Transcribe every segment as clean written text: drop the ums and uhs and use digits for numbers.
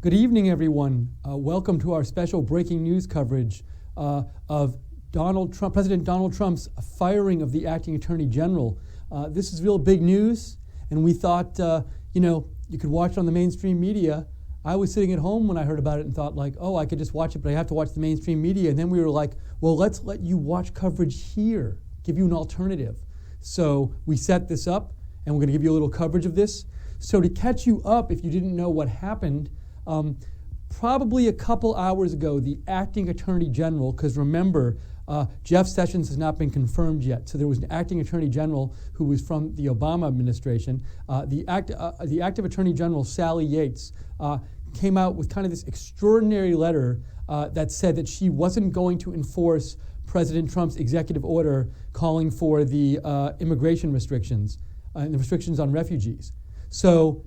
Good evening, everyone. Welcome to our special breaking news coverage of President Donald Trump's firing of the acting attorney general. This is real big news, and we thought, you could watch it on the mainstream media. I was sitting at home when I heard about it and thought, I could just watch it, but I have to watch the mainstream media. And then we were like, well, let's let you watch coverage here, give you an alternative. So we set this up, and we're going to give you a little coverage of this. So to catch you up, if you didn't know what happened, probably a couple hours ago, the acting attorney general, because remember, Jeff Sessions has not been confirmed yet. So there was an acting attorney general who was from the Obama administration. The active attorney general, Sally Yates, came out with kind of this extraordinary letter that said that she wasn't going to enforce President Trump's executive order calling for the immigration restrictions and the restrictions on refugees. So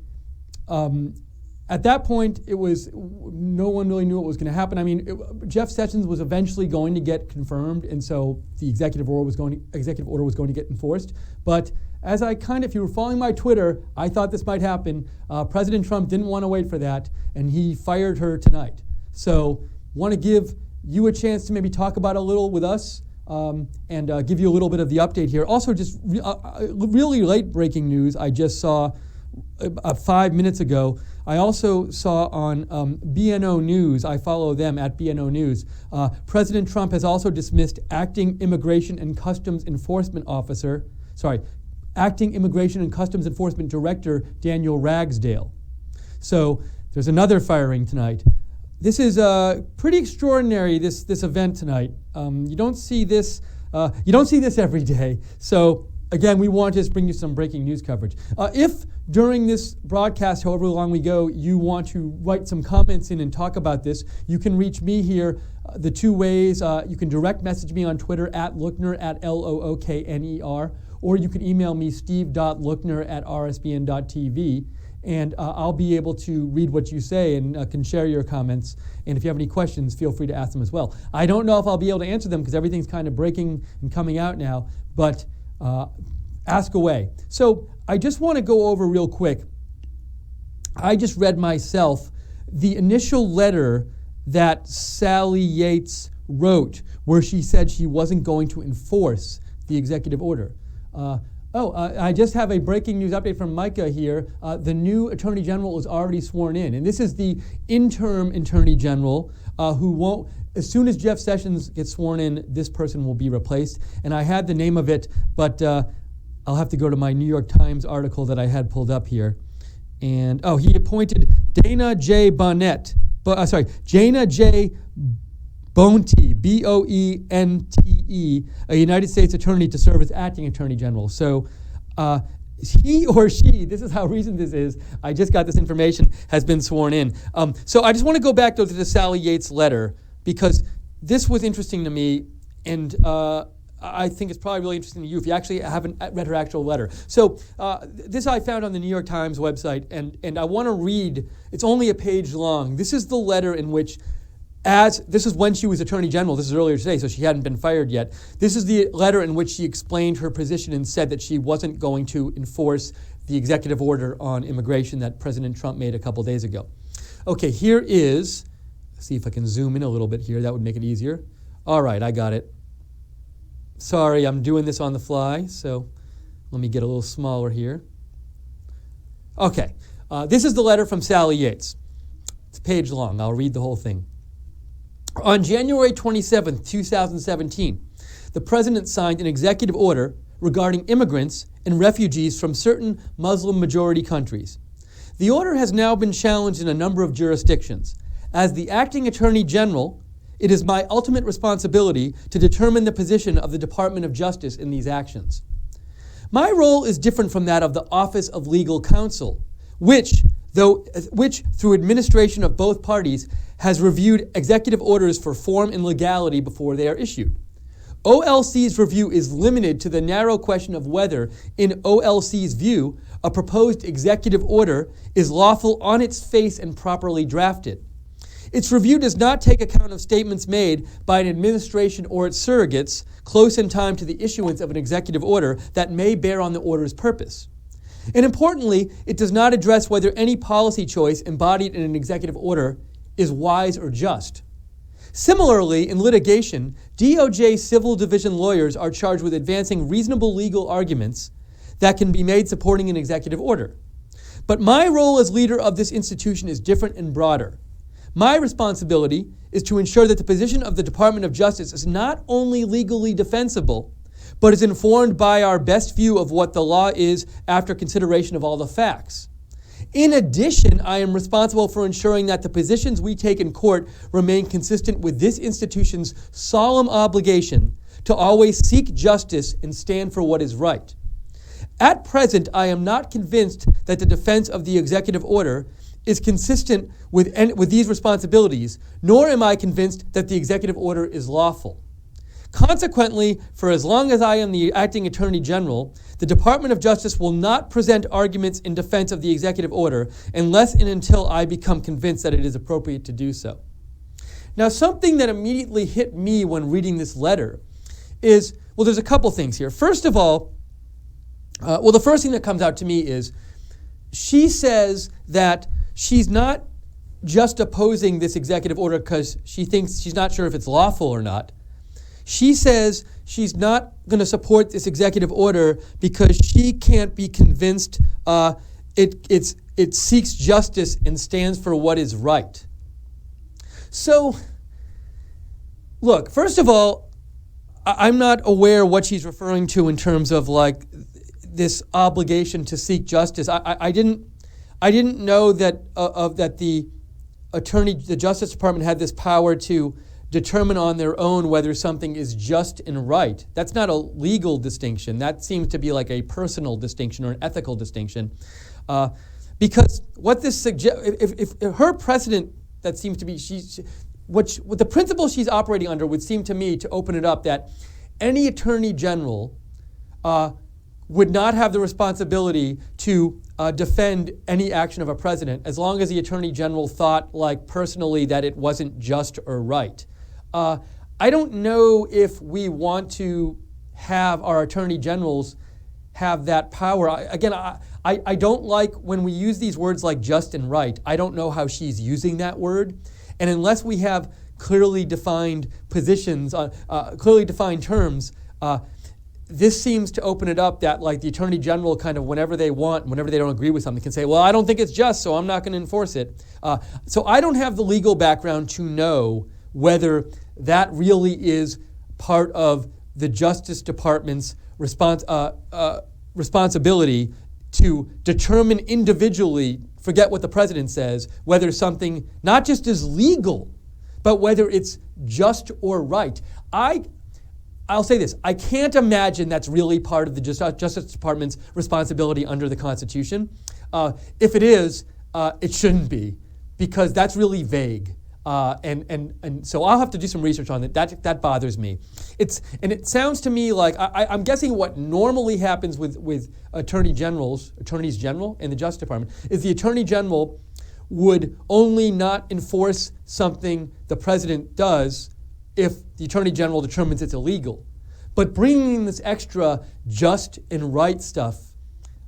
at that point, no one really knew what was going to happen. I mean, Jeff Sessions was eventually going to get confirmed, and so the executive order was going to get enforced. But as if you were following my Twitter, I thought this might happen. President Trump didn't want to wait for that, and he fired her tonight. So, want to give you a chance to maybe talk about it a little with us, and give you a little bit of the update here. Also, just really late breaking news I just saw 5 minutes ago. I also saw on BNO News, I follow them at BNO News, President Trump has also dismissed acting Immigration and Customs Enforcement Director Daniel Ragsdale. So there's another firing tonight. This is pretty extraordinary, this event tonight. You don't see this every day. So again, we want to just bring you some breaking news coverage. If during this broadcast, however long we go, you want to write some comments in and talk about this, you can reach me here the two ways. You can direct message me on Twitter at Lookner, at Lookner, or you can email me steve.lookner@rsbn.tv, and I'll be able to read what you say and can share your comments. And if you have any questions, feel free to ask them as well. I don't know if I'll be able to answer them because everything's kind of breaking and coming out now, but ask away. So I just want to go over real quick. I just read myself the initial letter that Sally Yates wrote where she said she wasn't going to enforce the executive order. I just have a breaking news update from Micah here. The new Attorney General is already sworn in. And this is the interim Attorney General who won't, as soon as Jeff Sessions gets sworn in, this person will be replaced. And I had the name of it, but I'll have to go to my New York Times article that I had pulled up here. And, he appointed Dana J. Bonte, Boente, a United States attorney to serve as acting attorney general. So he or she, this is how recent this is, I just got this information, has been sworn in. So I just want to go back to the Sally Yates letter because this was interesting to me, and I think it's probably really interesting to you if you actually haven't read her actual letter. So this I found on the New York Times website, and I want to read, it's only a page long. This is the letter in which, this is when she was Attorney General, this is earlier today, so she hadn't been fired yet. This is the letter in which she explained her position and said that she wasn't going to enforce the executive order on immigration that President Trump made a couple days ago. Okay, here is, let's see if I can zoom in a little bit here, that would make it easier. All right, I got it. Sorry, I'm doing this on the fly, so let me get a little smaller here. Okay, this is the letter from Sally Yates. It's a page long. I'll read the whole thing. On January 27, 2017, the President signed an executive order regarding immigrants and refugees from certain Muslim-majority countries. The order has now been challenged in a number of jurisdictions. As the Acting Attorney General, it is my ultimate responsibility to determine the position of the Department of Justice in these actions. My role is different from that of the Office of Legal Counsel, which, through administration of both parties, has reviewed executive orders for form and legality before they are issued. OLC's review is limited to the narrow question of whether, in OLC's view, a proposed executive order is lawful on its face and properly drafted. Its review does not take account of statements made by an administration or its surrogates close in time to the issuance of an executive order that may bear on the order's purpose. And importantly, it does not address whether any policy choice embodied in an executive order is wise or just. Similarly, in litigation, DOJ civil division lawyers are charged with advancing reasonable legal arguments that can be made supporting an executive order. But my role as leader of this institution is different and broader. My responsibility is to ensure that the position of the Department of Justice is not only legally defensible, but is informed by our best view of what the law is after consideration of all the facts. In addition, I am responsible for ensuring that the positions we take in court remain consistent with this institution's solemn obligation to always seek justice and stand for what is right. At present, I am not convinced that the defense of the executive order is consistent with these responsibilities, nor am I convinced that the executive order is lawful. Consequently, for as long as I am the acting Attorney General, the Department of Justice will not present arguments in defense of the executive order unless and until I become convinced that it is appropriate to do so. Now, something that immediately hit me when reading this letter is, well, there's a couple things here. First of all, the first thing that comes out to me is she says that she's not just opposing this executive order because she thinks she's not sure if it's lawful or not. She says she's not going to support this executive order because she can't be convinced it seeks justice and stands for what is right. So, look, first of all, I'm not aware what she's referring to in terms of like this obligation to seek justice. I didn't know that that the Justice Department had this power to determine on their own whether something is just and right. That's not a legal distinction. That seems to be like a personal distinction or an ethical distinction. Because what this suggests, if her precedent that seems to be, what the principle she's operating under would seem to me to open it up that any Attorney General would not have the responsibility to defend any action of a president as long as the Attorney General thought like personally that it wasn't just or right. I don't know if we want to have our Attorney Generals have that power. I don't like when we use these words like just and right. I don't know how she's using that word. And unless we have clearly defined positions, clearly defined terms, this seems to open it up that like the Attorney General kind of whenever they want, whenever they don't agree with something, can say, well, I don't think it's just, so I'm not going to enforce it. So I don't have the legal background to know whether that really is part of the Justice Department's responsibility to determine individually, forget what the president says, whether something not just is legal, but whether it's just or right. I'll say this, I can't imagine that's really part of the Justice Department's responsibility under the Constitution. If it is, it shouldn't be, because that's really vague. And so I'll have to do some research on it. That bothers me. It sounds to me like, I'm guessing what normally happens with attorneys general in the Justice Department is the Attorney General would only not enforce something the president does if the Attorney General determines it's illegal. But bringing this extra just and right stuff,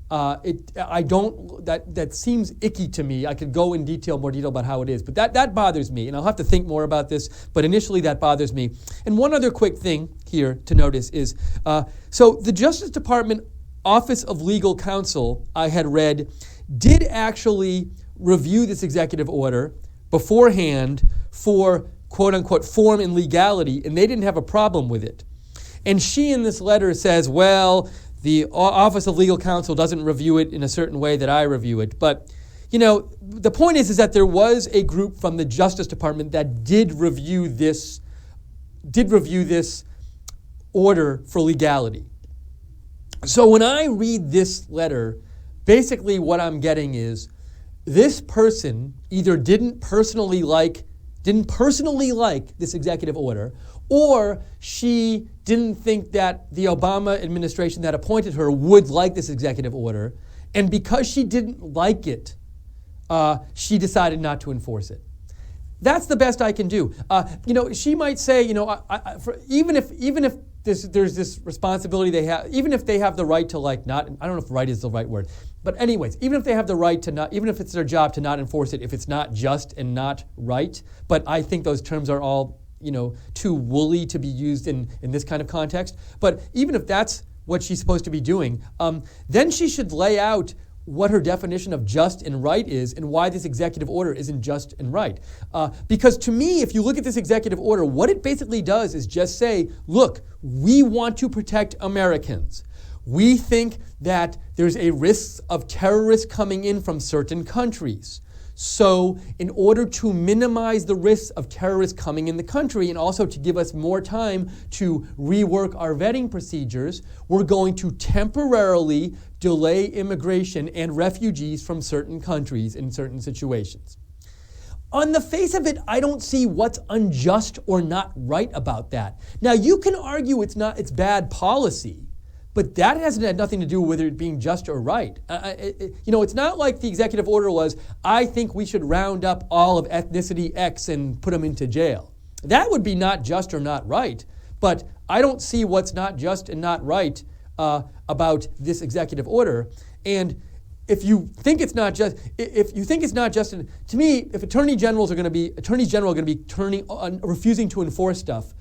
that seems icky to me. I could go in more detail about how it is, but that bothers me, and I'll have to think more about this, but initially that bothers me. And one other quick thing here to notice is, so the Justice Department Office of Legal Counsel, I had read, did actually review this executive order beforehand for quote-unquote form and legality, and they didn't have a problem with it. And she in this letter says, well, the Office of Legal Counsel doesn't review it in a certain way that I review it. But, the point is that there was a group from the Justice Department that did review this order for legality. So when I read this letter, basically what I'm getting is this person either didn't personally like this executive order, or she didn't think that the Obama administration that appointed her would like this executive order, and because she didn't like it, she decided not to enforce it. That's the best I can do. She might say, even if there's this responsibility they have, even if they have the right to I don't know if right is the right word, but anyways, even if they have the right to not, even if it's their job to not enforce it, if it's not just and not right, but I think those terms are all, too woolly to be used in this kind of context. But even if that's what she's supposed to be doing, then she should lay out what her definition of just and right is and why this executive order isn't just and right. Because to me, if you look at this executive order, what it basically does is just say, look, we want to protect Americans. We think that there's a risk of terrorists coming in from certain countries. So in order to minimize the risks of terrorists coming in the country and also to give us more time to rework our vetting procedures, we're going to temporarily delay immigration and refugees from certain countries in certain situations. On the face of it, I don't see what's unjust or not right about that. Now, you can argue it's bad policy, but that hasn't had nothing to do with it being just or right. It's not like the executive order was, I think we should round up all of ethnicity X and put them into jail. That would be not just or not right, but I don't see what's not just and not right about this executive order. And if you think it's not just, to me, if attorneys general are going to be refusing to enforce stuff,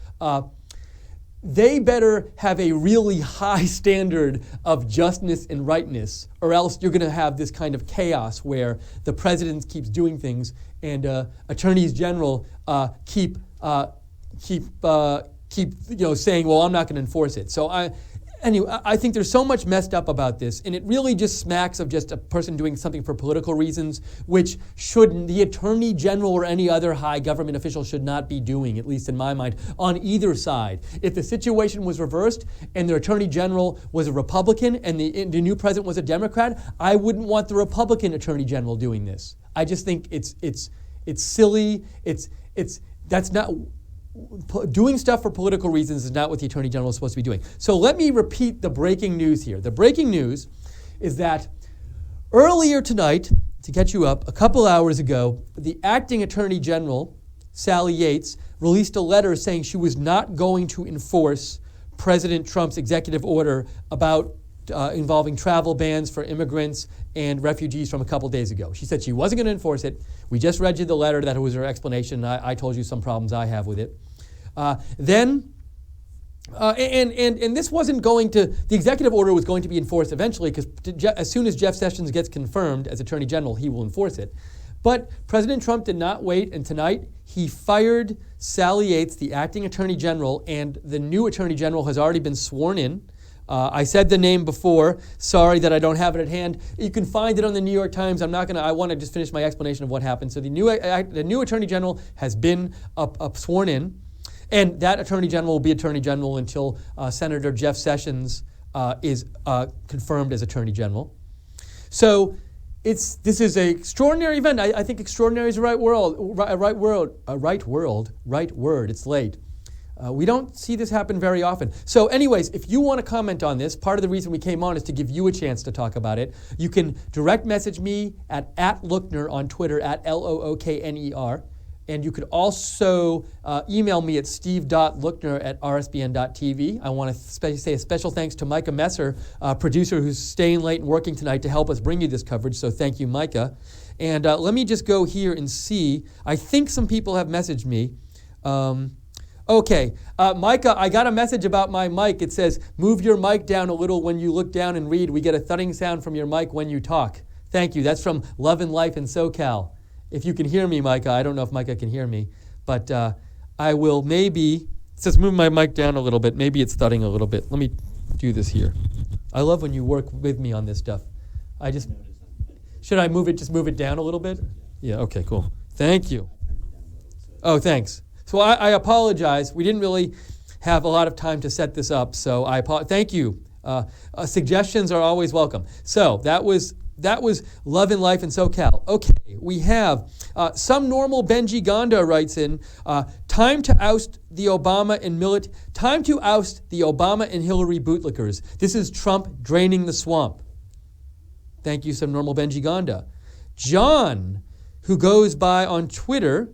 they better have a really high standard of justness and rightness, or else you're going to have this kind of chaos where the president keeps doing things and attorneys general keep saying, well, I'm not going to enforce it. So I think there's so much messed up about this, and it really just smacks of just a person doing something for political reasons, which the attorney general or any other high government official should not be doing, at least in my mind, on either side. If the situation was reversed and the attorney general was a Republican and the new president was a Democrat, I wouldn't want the Republican attorney general doing this. I just think it's silly. That's not. Doing stuff for political reasons is not what the Attorney General is supposed to be doing. So let me repeat the breaking news here. The breaking news is that earlier tonight, to catch you up, a couple hours ago, the acting Attorney General, Sally Yates, released a letter saying she was not going to enforce President Trump's executive order about involving travel bans for immigrants and refugees from a couple days ago. She said she wasn't going to enforce it. We just read you the letter. That was her explanation. I told you some problems I have with it. And this wasn't going to, the executive order was going to be enforced eventually because as soon as Jeff Sessions gets confirmed as Attorney General, he will enforce it. But President Trump did not wait, and tonight he fired Sally Yates, the acting Attorney General, and the new Attorney General has already been sworn in. I said the name before. Sorry that I don't have it at hand. You can find it on the New York Times. I want to just finish my explanation of what happened. So the new Attorney General has been sworn in, and that Attorney General will be Attorney General until Senator Jeff Sessions is confirmed as Attorney General. So this is an extraordinary event. I think extraordinary is the right word. It's late. We don't see this happen very often. So anyways, if you want to comment on this, part of the reason we came on is to give you a chance to talk about it. You can direct message me at _Lookner on Twitter, at LOOKNER. And you could also email me at steve.lookner@rsbn.tv. I want to say a special thanks to Micah Messer, producer who's staying late and working tonight to help us bring you this coverage. So thank you, Micah. And let me just go here and see. I think some people have messaged me. Okay, Micah, I got a message about my mic. It says, move your mic down a little when you look down and read. We get a thudding sound from your mic when you talk. Thank you. That's from Love and Life in SoCal. If you can hear me, Micah, I don't know if Micah can hear me, but I will maybe, it says move my mic down a little bit. Maybe it's thudding a little bit. Let me do this here. I love when you work with me on this stuff. Should I move it down a little bit? Yeah, okay, cool. Thank you. Oh, thanks. So I apologize. We didn't really have a lot of time to set this up, so thank you. Suggestions are always welcome. So that was Love and Life in SoCal. Okay, we have some normal Benji Gonda writes in, time to oust the Obama and Hillary bootlickers. This is Trump draining the swamp. Thank you, some normal Benji Gonda. John, who goes by on Twitter,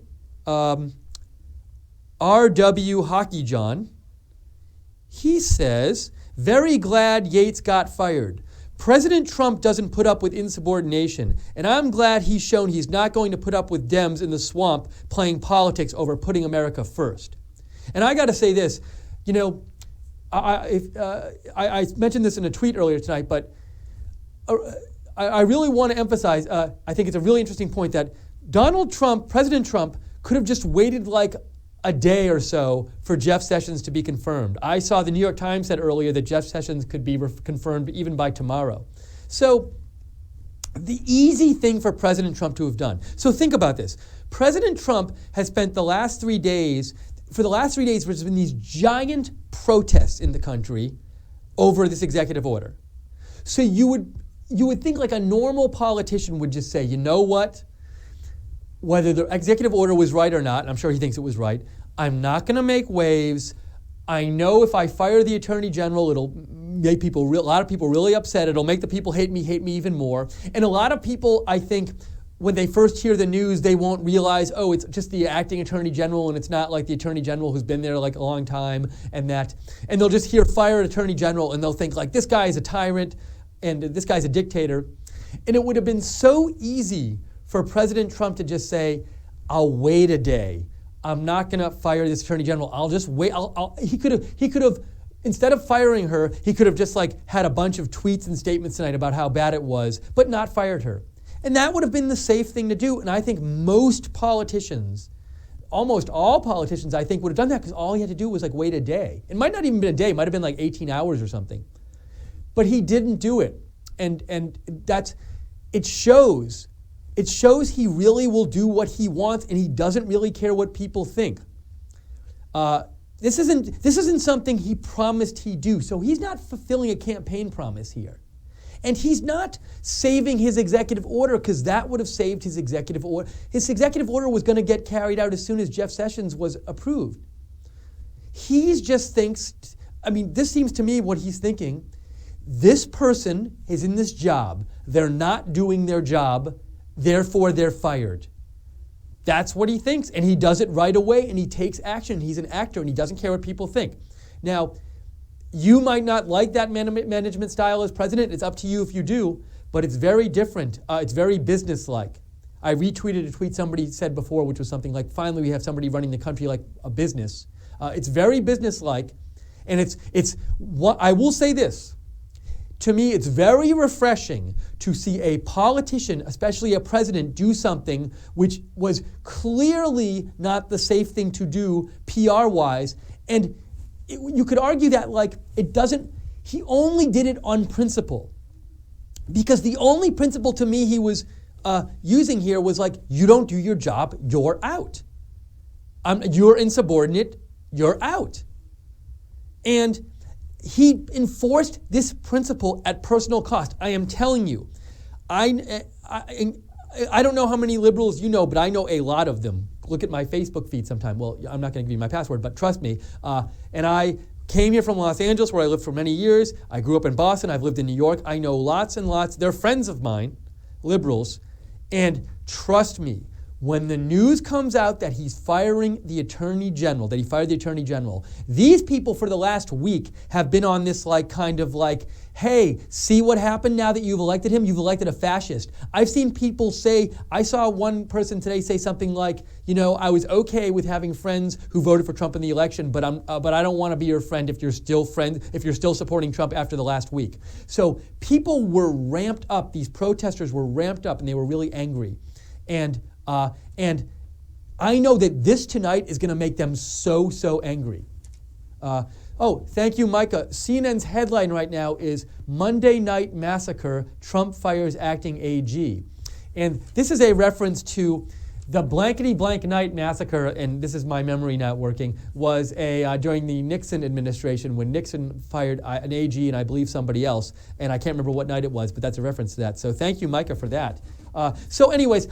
RW Hockey John, He says, very glad Yates got fired. President Trump doesn't put up with insubordination, and I'm glad he's shown he's not going to put up with Dems in the swamp playing politics over putting America first. And I got to say this, I mentioned this in a tweet earlier tonight, but I really want to emphasize, I think it's a really interesting point that President Trump, could have just waited like a day or so for Jeff Sessions to be confirmed. I saw the New York Times said earlier that Jeff Sessions could be confirmed even by tomorrow. So the easy thing for President Trump to have done. So think about this. President Trump has spent the last 3 days, there's been these giant protests in the country over this executive order. So you would think like a normal politician would just say, you know what? Whether the executive order was right or not, and I'm sure he thinks it was right, I'm not going to make waves. I know if I fire the Attorney General, it'll make a lot of people really upset. It'll make the people hate me even more. And a lot of people, I think, when they first hear the news, they won't realize, oh, it's just the acting Attorney General, and it's not like the Attorney General who's been there like a long time, and they'll just hear fired Attorney General, and they'll think like this guy is a tyrant, and this guy's a dictator. And it would have been so easy for President Trump to just say, I'll wait a day. I'm not going to fire this Attorney General. I'll just wait. He could have, instead of firing her, he could have just like had a bunch of tweets and statements tonight about how bad it was, but not fired her. And that would have been the safe thing to do. And I think most politicians, almost all politicians, I think would have done that because all he had to do was like wait a day. It might not even been a day. It might have been like 18 hours or something. But he didn't do it. And it shows he really will do what he wants, and he doesn't really care what people think. This isn't something he promised he'd do, so he's not fulfilling a campaign promise here. And he's not saving his executive order because that would have saved his executive order. His executive order was going to get carried out as soon as Jeff Sessions was approved. He just thinks, this seems to me what he's thinking. This person is in this job. They're not doing their job. Therefore, they're fired. That's what he thinks, and he does it right away, and he takes action. He's an actor, and he doesn't care what people think. Now, you might not like that management style as president. It's up to you if you do, but it's very different. It's very businesslike. I retweeted a tweet somebody said before, which was something like, finally we have somebody running the country like a business. It's very businesslike, and I will say this. To me, it's very refreshing to see a politician, especially a president, do something which was clearly not the safe thing to do PR-wise. And you could argue that he only did it on principle. Because the only principle to me he was using here was like, you don't do your job, you're out. You're insubordinate, you're out. And he enforced this principle at personal cost. I am telling you, I don't know how many liberals you know, but I know a lot of them. Look at my Facebook feed sometime. Well, I'm not going to give you my password, but trust me. And I came here from Los Angeles, where I lived for many years. I grew up in Boston. I've lived in New York. I know lots and lots. They're friends of mine, liberals. And trust me, when the news comes out that he's firing the Attorney General, that he fired the Attorney General, these people for the last week have been on this hey, see what happened now that you've elected him? You've elected a fascist. I've seen people say, I saw one person today say something like, I was okay with having friends who voted for Trump in the election, but I don't want to be your friend if you're still supporting Trump after the last week. So people were ramped up. These protesters were ramped up, and they were really angry. And I know that this tonight is going to make them so angry. Thank you, Micah. CNN's headline right now is Monday Night Massacre, Trump Fires Acting AG. And this is a reference to the blankety-blank night massacre, and this is my memory not working, was during the Nixon administration when Nixon fired an AG and I believe somebody else, and I can't remember what night it was, but that's a reference to that. So thank you, Micah, for that. So anyways,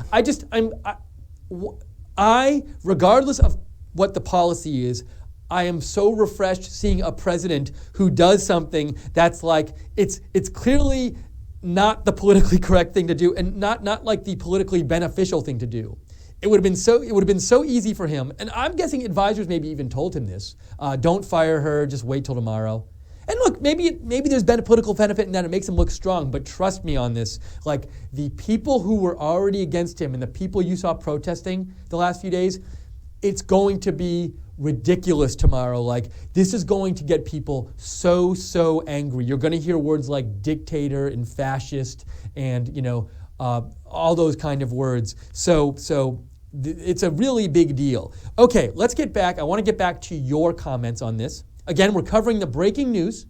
regardless of what the policy is, I am so refreshed seeing a president who does something that's like, it's clearly not the politically correct thing to do and not like the politically beneficial thing to do. It would have been so easy for him. And I'm guessing advisors maybe even told him this. Don't fire her, just wait till tomorrow. And look, maybe there's been a political benefit in that. It makes him look strong. But trust me on this. Like, the people who were already against him and the people you saw protesting the last few days, it's going to be ridiculous tomorrow. Like, this is going to get people so angry. You're going to hear words like dictator and fascist and, all those kind of words. So it's a really big deal. Okay, let's get back. I want to get back to your comments on this. Again, we're covering the breaking news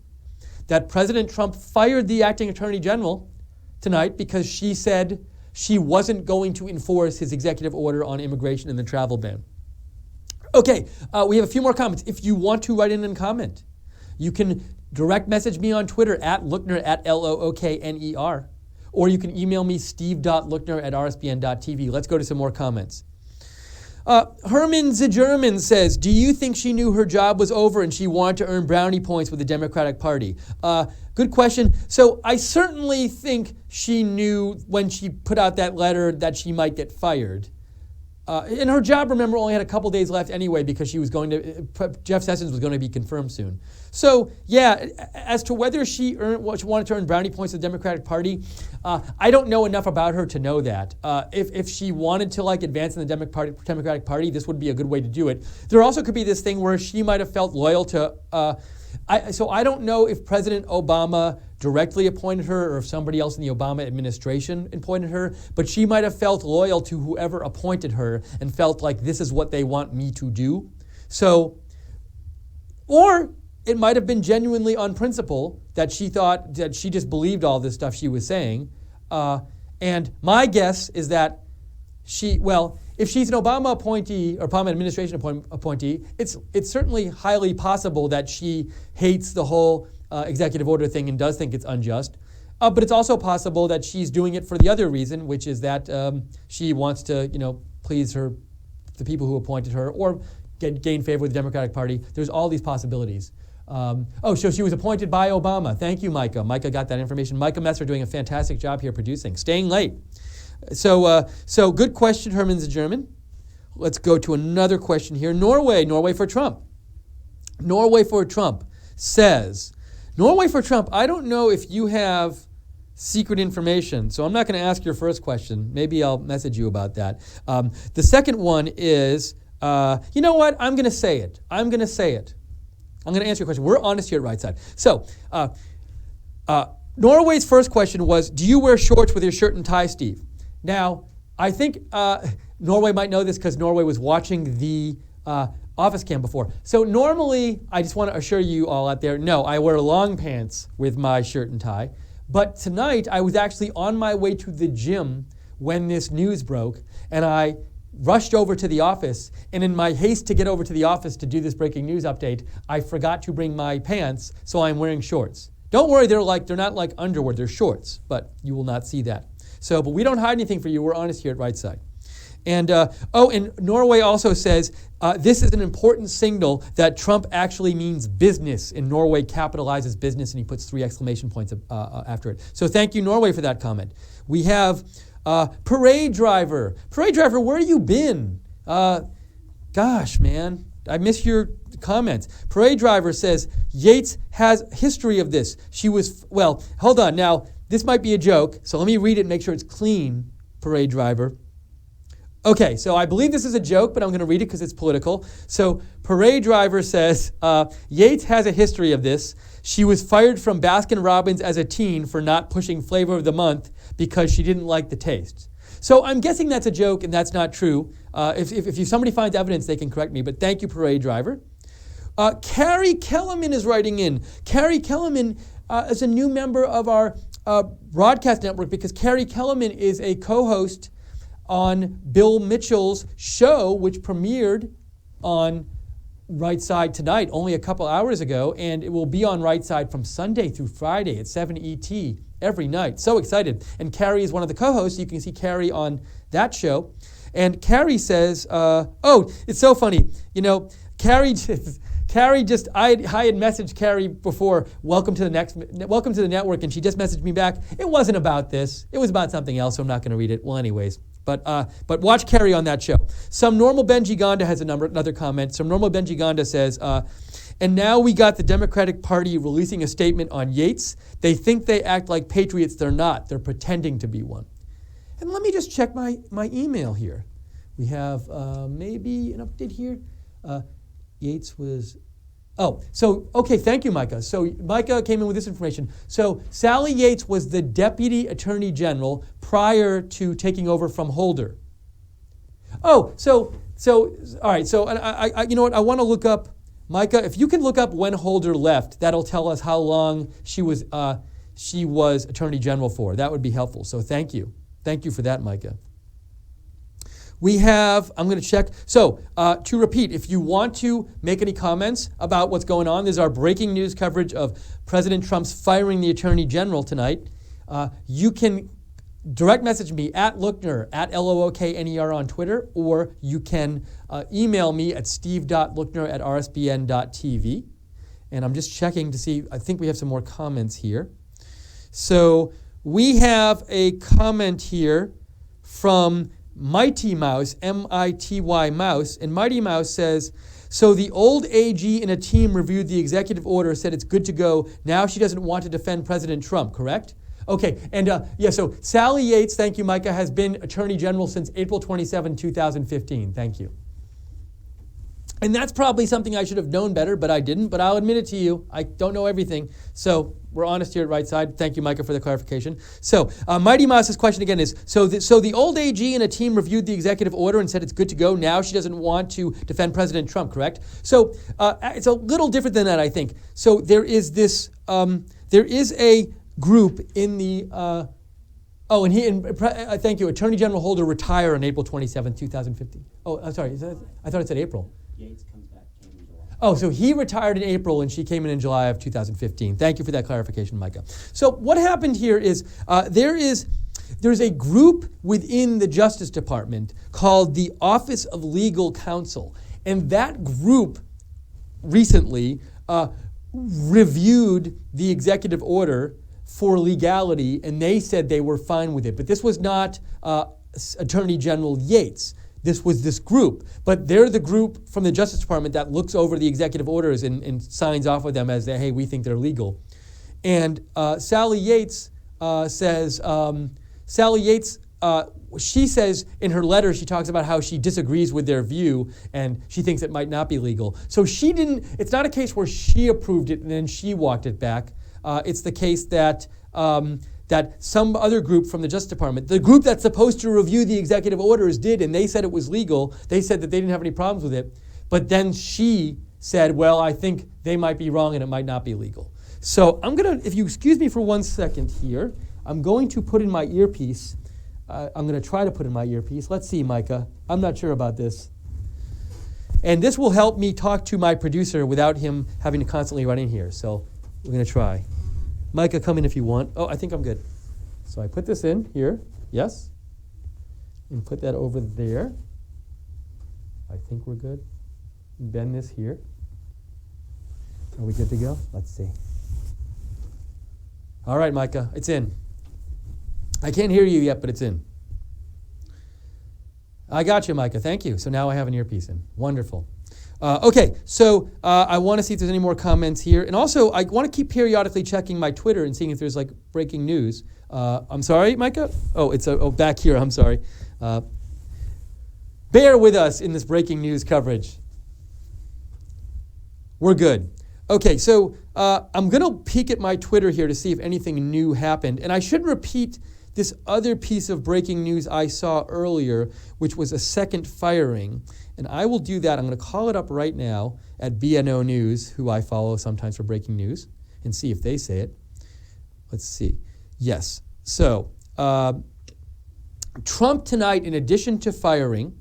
that President Trump fired the acting attorney general tonight because she said she wasn't going to enforce his executive order on immigration and the travel ban. Okay, we have a few more comments. If you want to write in and comment, you can direct message me on Twitter at Lookner, at Lookner, or you can email me steve.lookner@rsbn.tv. Let's go to some more comments. Herman Zigerman says, do you think she knew her job was over and she wanted to earn brownie points with the Democratic Party? Good question. So I certainly think she knew when she put out that letter that she might get fired. And her job, remember, only had a couple days left anyway because she was Jeff Sessions was going to be confirmed soon. So, yeah, as to whether she wanted to earn brownie points with the Democratic Party, I don't know enough about her to know that. If she wanted to advance in the Democratic Party, this would be a good way to do it. There also could be this thing where she might have felt loyal to. So I don't know if President Obama directly appointed her or if somebody else in the Obama administration appointed her, but she might have felt loyal to whoever appointed her and felt like this is what they want me to do. So, or it might have been genuinely on principle that she thought that she just believed all this stuff she was saying. And my guess is that if she's an Obama appointee or Obama administration appointee, it's certainly highly possible that she hates the whole executive order thing and does think it's unjust. But it's also possible that she's doing it for the other reason, which is that she wants to, please the people who appointed her or gain favor with the Democratic Party. There's all these possibilities. So she was appointed by Obama. Thank you, Micah. Micah got that information. Micah Messer doing a fantastic job here producing. Staying late. So good question, Herman Zigerman. Let's go to another question here. Norway for Trump. Norway for Trump says, Norway for Trump, I don't know if you have secret information, so I'm not going to ask your first question. Maybe I'll message you about that. The second one is, you know what? I'm going to say it. I'm going to answer your question. We're honest here at Right Side. So, Norway's first question was, do you wear shorts with your shirt and tie, Steve? Now, I think Norway might know this because Norway was watching the office cam before. So normally, I just want to assure you all out there, no, I wear long pants with my shirt and tie. But tonight, I was actually on my way to the gym when this news broke, and I rushed over to the office, and in my haste to get over to the office to do this breaking news update, I forgot to bring my pants, so I'm wearing shorts. Don't worry, they're not like underwear, they're shorts, but you will not see that. So, but we don't hide anything for you. We're honest here at Right Side. And and Norway also says this is an important signal that Trump actually means business. And Norway capitalizes business, and he puts 3 exclamation points after it. So thank you, Norway, for that comment. We have Parade Driver. Parade Driver, where have you been? Gosh, man, I miss your comments. Parade Driver says Yates has history of this. She was, hold on. Now, this might be a joke, so let me read it and make sure it's clean, Parade Driver. Okay, so I believe this is a joke, but I'm going to read it because it's political. So Parade Driver says, Yates has a history of this. She was fired from Baskin-Robbins as a teen for not pushing Flavor of the Month because she didn't like the taste. So I'm guessing that's a joke and that's not true. If somebody finds evidence, they can correct me, but thank you, Parade Driver. Carrie Kellerman is writing in. Carrie Kellerman is a new member of our broadcast network because Carrie Kellerman is a co-host on Bill Mitchell's show, which premiered on Right Side tonight, only a couple hours ago, and it will be on Right Side from Sunday through Friday at 7 ET every night. So excited. And Carrie is one of the co-hosts. You can see Carrie on that show. And Carrie says, it's so funny. Carrie just, I had messaged Carrie before, welcome to the network, and she just messaged me back. It wasn't about this. It was about something else, so I'm not going to read it. Well, anyways, But watch Kerry on that show. Some normal Benji Gonda has another comment. Some normal Benji Gonda says, and now we got the Democratic Party releasing a statement on Yates. They think they act like patriots. They're not. They're pretending to be one. And let me just check my email here. We have maybe an update here. Yates was... Oh, so, okay, thank you, Micah. So Micah came in with this information. So Sally Yates was the Deputy Attorney General prior to taking over from Holder. Oh, so all right, so I you know what, I want to look up, Micah, if you can look up when Holder left, that'll tell us how long she was Attorney General for. That would be helpful, so thank you. Thank you for that, Micah. We have, I'm going to check. So, to repeat, if you want to make any comments about what's going on, there's our breaking news coverage of President Trump's firing the Attorney General tonight. You can direct message me at Lookner, at Lookner on Twitter, or you can email me at steve.lookner@rsbn.tv. And I'm just checking to see, I think we have some more comments here. So, we have a comment here from Mighty Mouse, M-I-T-Y Mouse, and Mighty Mouse says, so the old AG in a team reviewed the executive order, said it's good to go. Now she doesn't want to defend President Trump, correct? Okay, and so Sally Yates, thank you, Micah, has been Attorney General since April 27, 2015. Thank you. And that's probably something I should have known better, but I didn't. But I'll admit it to you, I don't know everything. So we're honest here at Right Side. Thank you, Micah, for the clarification. So Mighty Mouse's question again is, so the old AG and a team reviewed the executive order and said it's good to go. Now she doesn't want to defend President Trump, correct? So it's a little different than that, I think. So there is this, there is a group in the, thank you, Attorney General Holder retired on April 27, 2015. Oh, I'm sorry, I thought it said April. Yates comes back in July. Oh, so he retired in April and she came in July of 2015. Thank you for that clarification, Micah. So what happened here is there's a group within the Justice Department called the Office of Legal Counsel. And that group recently reviewed the executive order for legality, and they said they were fine with it. But this was not Attorney General Yates. This was this group, but they're the group from the Justice Department that looks over the executive orders and signs off with them as, hey, we think they're legal. And Sally Yates says, she says in her letter, she talks about how she disagrees with their view and she thinks it might not be legal. So it's not a case where she approved it and then she walked it back. It's the case that some other group from the Justice Department, the group that's supposed to review the executive orders did, and they said it was legal. They said that they didn't have any problems with it. But then she said, well, I think they might be wrong and it might not be legal. So I'm going to, if you excuse me for 1 second here, I'm going to put in my earpiece. I'm going to try to put in my earpiece. Let's see, Micah. I'm not sure about this. And this will help me talk to my producer without him having to constantly run in here. So we're going to try. Micah, come in if you want. Oh, I think I'm good. So I put this in here. Yes? And put that over there. I think we're good. Bend this here. Are we good to go? Let's see. All right, Micah, it's in. I can't hear you yet, but it's in. I got you, Micah. Thank you. So now I have an earpiece in. Wonderful. Okay, so I want to see if there's any more comments here. And also, I want to keep periodically checking my Twitter and seeing if there's like breaking news. I'm sorry, Micah? Oh, it's back here. I'm sorry. Bear with us in this breaking news coverage. We're good. Okay, so I'm going to peek at my Twitter here to see if anything new happened. And I should repeat this other piece of breaking news I saw earlier, which was a second firing. And I will do that. I'm going to call it up right now at BNO News, who I follow sometimes for breaking news, and see if they say it. Let's see. Yes. So Trump tonight, in addition to firing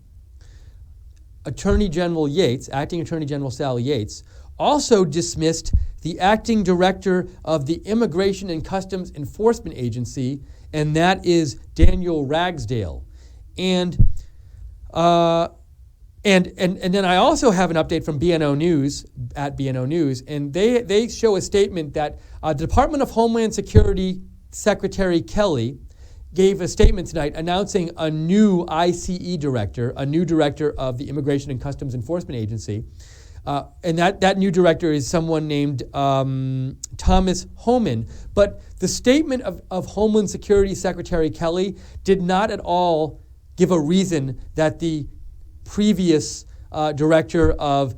Attorney General Yates, Acting Attorney General Sally Yates, also dismissed the acting director of the Immigration and Customs Enforcement Agency, and that is Daniel Ragsdale. And then I also have an update from BNO News, at BNO News, and they show a statement that Department of Homeland Security Secretary Kelly gave a statement tonight announcing a new ICE director, a new director of the Immigration and Customs Enforcement Agency. And that new director is someone named Thomas Homan. But the statement of Homeland Security Secretary Kelly did not at all give a reason that the previous director of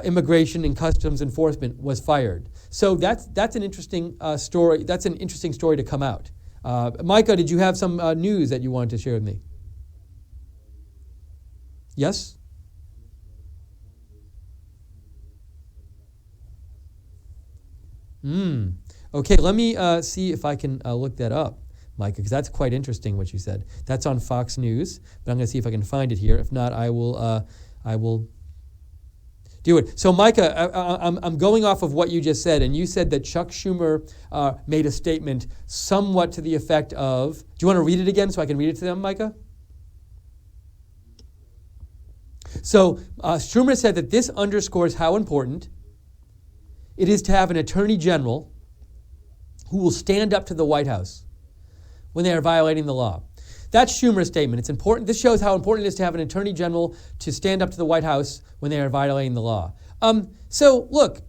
Immigration and Customs Enforcement was fired. So that's an interesting story. That's an interesting story to come out. Micah, did you have some news that you wanted to share with me? Yes? Okay, let me see if I can look that up, Micah, because that's quite interesting what you said. That's on Fox News, but I'm going to see if I can find it here. If not, I will do it. So, Micah, I'm going off of what you just said, and you said that Chuck Schumer made a statement somewhat to the effect of, do you want to read it again so I can read it to them, Micah? So, Schumer said that this underscores how important it is to have an attorney general who will stand up to the White House when they are violating the law. That's Schumer's statement. It's important. This shows how important it is to have an attorney general to stand up to the White House when they are violating the law. So look,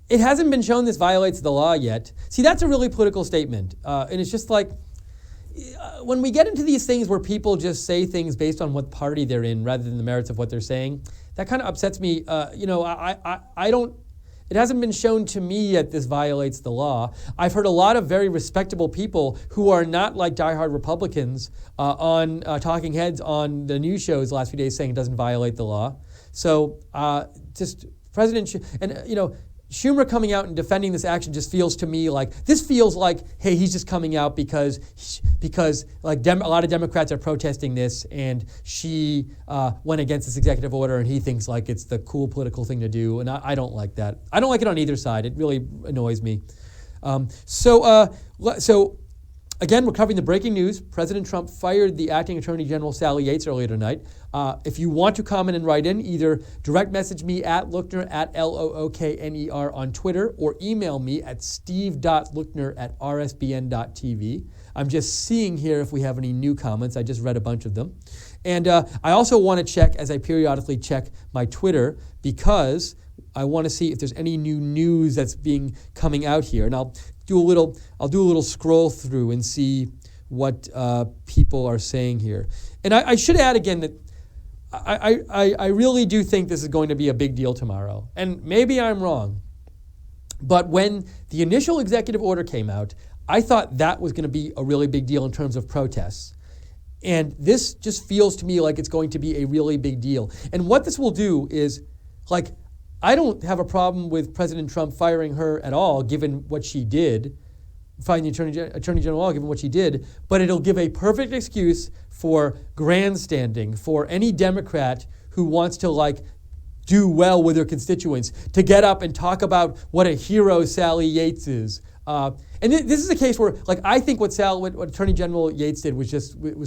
it hasn't been shown this violates the law yet. See, that's a really political statement. And it's just like, when we get into these things where people just say things based on what party they're in rather than the merits of what they're saying, that kind of upsets me. I don't. It hasn't been shown to me yet this violates the law. I've heard a lot of very respectable people who are not like diehard Republicans on talking heads on the news shows the last few days saying it doesn't violate the law. So just Schumer coming out and defending this action just feels to me like, this feels like, hey, he's just coming out because like a lot of Democrats are protesting this, and she went against this executive order, and he thinks like it's the cool political thing to do, and I don't like that. I don't like it on either side. It really annoys me. So again, we're covering the breaking news. President Trump fired the acting Attorney General Sally Yates earlier tonight. If you want to comment and write in, either direct message me at Lookner at Lookner on Twitter, or email me at steve.lookner@rsbn.tv. I'm just seeing here if we have any new comments. I just read a bunch of them. And I also want to check, as I periodically check my Twitter, because I want to see if there's any new news that's coming out here. And I'll do a little scroll through and see what people are saying here. And I should add again that I really do think this is going to be a big deal tomorrow. And maybe I'm wrong, but when the initial executive order came out, I thought that was going to be a really big deal in terms of protests. And this just feels to me like it's going to be a really big deal. And what this will do is, like, I don't have a problem with President Trump firing her at all, given what she did, firing the Attorney General, given what she did, but it'll give a perfect excuse for grandstanding for any Democrat who wants to, like, do well with their constituents, to get up and talk about what a hero Sally Yates is. And this is a case where, like, I think what Attorney General Yates did was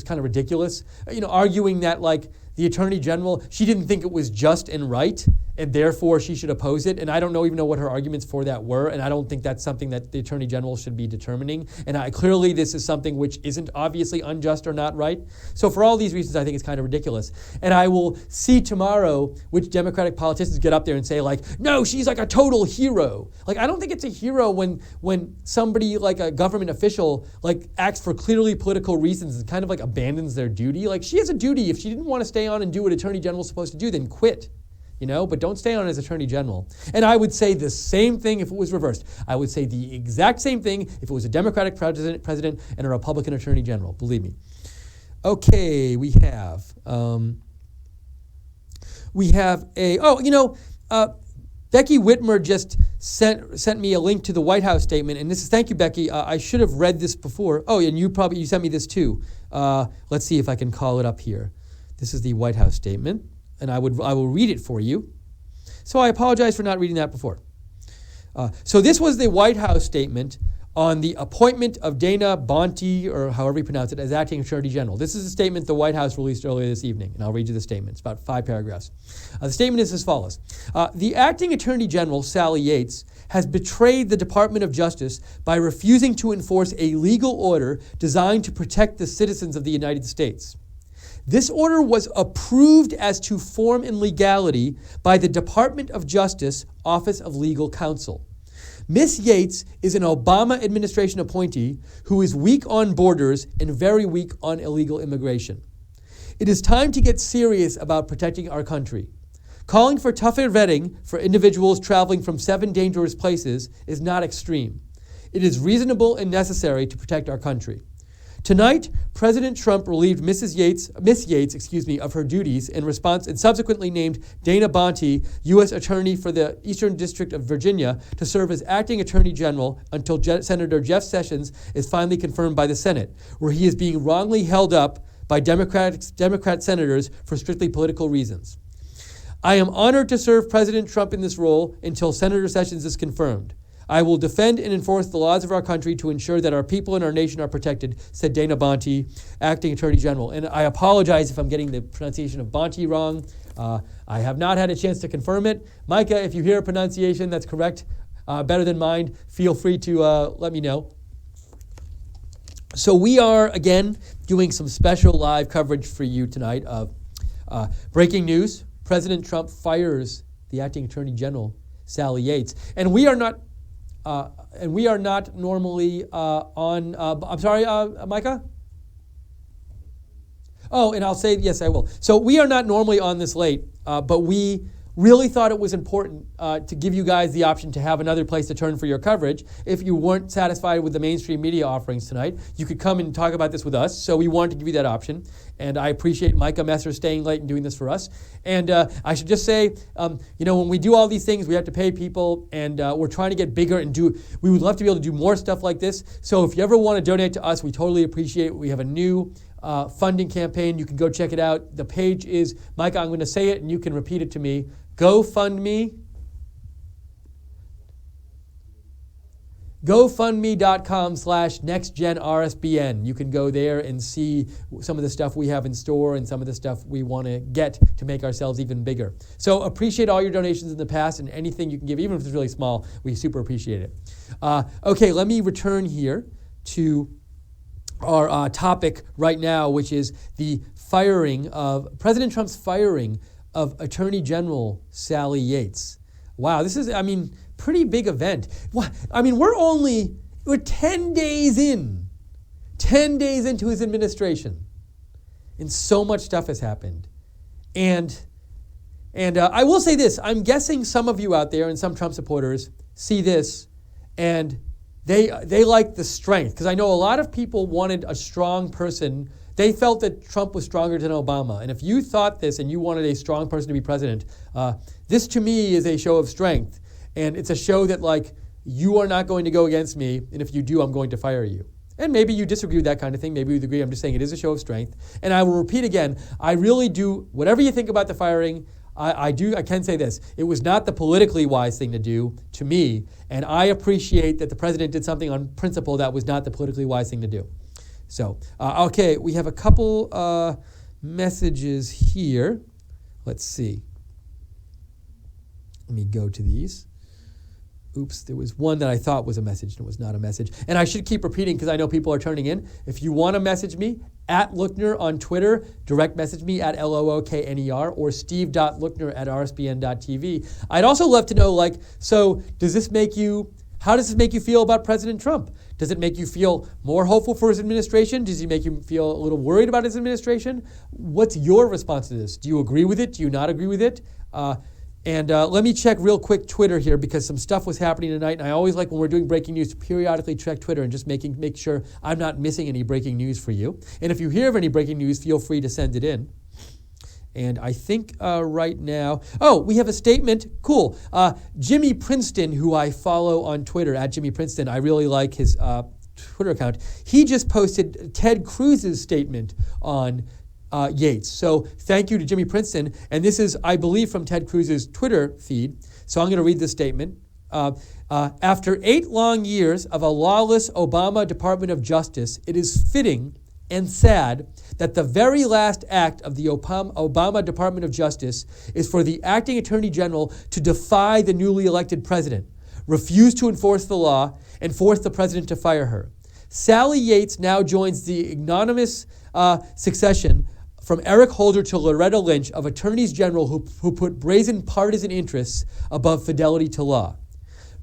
kind of ridiculous. Arguing that, like, the Attorney General, she didn't think it was just and right, and therefore she should oppose it. And I don't even know what her arguments for that were, and I don't think that's something that the Attorney General should be determining. And clearly this is something which isn't obviously unjust or not right. So for all these reasons, I think it's kind of ridiculous. And I will see tomorrow which Democratic politicians get up there and say, like, no, she's like a total hero. Like, I don't think it's a hero when somebody, like a government official, like, acts for clearly political reasons and kind of like abandons their duty. Like, she has a duty. If she didn't want to stay on and do what Attorney General's supposed to do, then quit. But don't stay on as Attorney General. And I would say the same thing if it was reversed. I would say the exact same thing if it was a Democratic president and a Republican Attorney General. Believe me. Okay, we have Becky Whitmer just sent me a link to the White House statement, and this is, thank you, Becky. I should have read this before. Oh, and you sent me this too. Let's see if I can call it up here. This is the White House statement, and I will read it for you. So I apologize for not reading that before. So this was the White House statement on the appointment of Dana Boente, or however you pronounce it, as acting Attorney General. This is a statement the White House released earlier this evening, and I'll read you the statement. It's about 5 paragraphs. The statement is as follows. The acting Attorney General, Sally Yates, has betrayed the Department of Justice by refusing to enforce a legal order designed to protect the citizens of the United States. This order was approved as to form and legality by the Department of Justice Office of Legal Counsel. Ms. Yates is an Obama administration appointee who is weak on borders and very weak on illegal immigration. It is time to get serious about protecting our country. Calling for tougher vetting for individuals traveling from 7 dangerous places is not extreme. It is reasonable and necessary to protect our country. Tonight, President Trump relieved Ms. Yates, of her duties in response and subsequently named Dana Boente, U.S. Attorney for the Eastern District of Virginia, to serve as acting Attorney General until Senator Jeff Sessions is finally confirmed by the Senate, where he is being wrongly held up by Democrat senators for strictly political reasons. I am honored to serve President Trump in this role until Senator Sessions is confirmed. I will defend and enforce the laws of our country to ensure that our people and our nation are protected, said Dana Boente, acting Attorney General. And I apologize if I'm getting the pronunciation of Boente wrong. I have not had a chance to confirm it. Micah, if you hear a pronunciation that's correct, better than mine, feel free to let me know. So we are, again, doing some special live coverage for you tonight of breaking news. President Trump fires the acting Attorney General, Sally Yates. And we are not normally on. I'm sorry, Micah? Oh, and I'll say, yes, I will. So we are not normally on this late, but we really thought it was important to give you guys the option to have another place to turn for your coverage. If you weren't satisfied with the mainstream media offerings tonight, you could come and talk about this with us. So we wanted to give you that option. And I appreciate Micah Messer staying late and doing this for us. And I should just say, when we do all these things, we have to pay people, and we're trying to get bigger and we would love to be able to do more stuff like this. So if you ever want to donate to us, we totally appreciate it. We have a new funding campaign. You can go check it out. The page is, Micah, I'm going to say it and you can repeat it to me. GoFundMe.com/NextGenRSBN. You can go there and see some of the stuff we have in store and some of the stuff we want to get to make ourselves even bigger. So appreciate all your donations in the past, and anything you can give, even if it's really small, we super appreciate it. Okay, let me return here to our topic right now, which is the President Trump's firing of Attorney General Sally Yates. Wow, this is, pretty big event. We're 10 days in. 10 days into his administration. And so much stuff has happened. And I will say this, I'm guessing some of you out there and some Trump supporters see this and they like the strength. Because I know a lot of people wanted a strong person. They felt that Trump was stronger than Obama. And if you thought this and you wanted a strong person to be president, this to me is a show of strength. And it's a show that, you are not going to go against me, and if you do, I'm going to fire you. And maybe you disagree with that kind of thing. Maybe you agree. I'm just saying it is a show of strength. And I will repeat again, I really do, whatever you think about the firing, I can say this. It was not the politically wise thing to do to me, and I appreciate that the president did something on principle that was not the politically wise thing to do. So, okay, we have a couple messages here. Let's see. Let me go to these. Oops, there was one that I thought was a message and it was not a message. And I should keep repeating because I know people are turning in. If you want to message me, at Lookner on Twitter, direct message me at LOOKNER or steve.lookner@rsbn.tv. I'd also love to know, how does this make you feel about President Trump? Does it make you feel more hopeful for his administration? Does it make you feel a little worried about his administration? What's your response to this? Do you agree with it? Do you not agree with it? And let me check real quick Twitter here because some stuff was happening tonight. And I always like when we're doing breaking news to periodically check Twitter and just make sure I'm not missing any breaking news for you. And if you hear of any breaking news, feel free to send it in. And I think right now, we have a statement. Cool. Jimmy Princeton, who I follow on Twitter, at Jimmy Princeton, I really like his Twitter account. He just posted Ted Cruz's statement on Yates. So thank you to Jimmy Princeton. And this is, I believe, from Ted Cruz's Twitter feed. So I'm going to read this statement. After 8 long years of a lawless Obama Department of Justice, it is fitting and sad that the very last act of the Obama Department of Justice is for the acting Attorney General to defy the newly elected president, refuse to enforce the law, and force the president to fire her. Sally Yates now joins the ignominious succession from Eric Holder to Loretta Lynch of attorneys general who put brazen partisan interests above fidelity to law.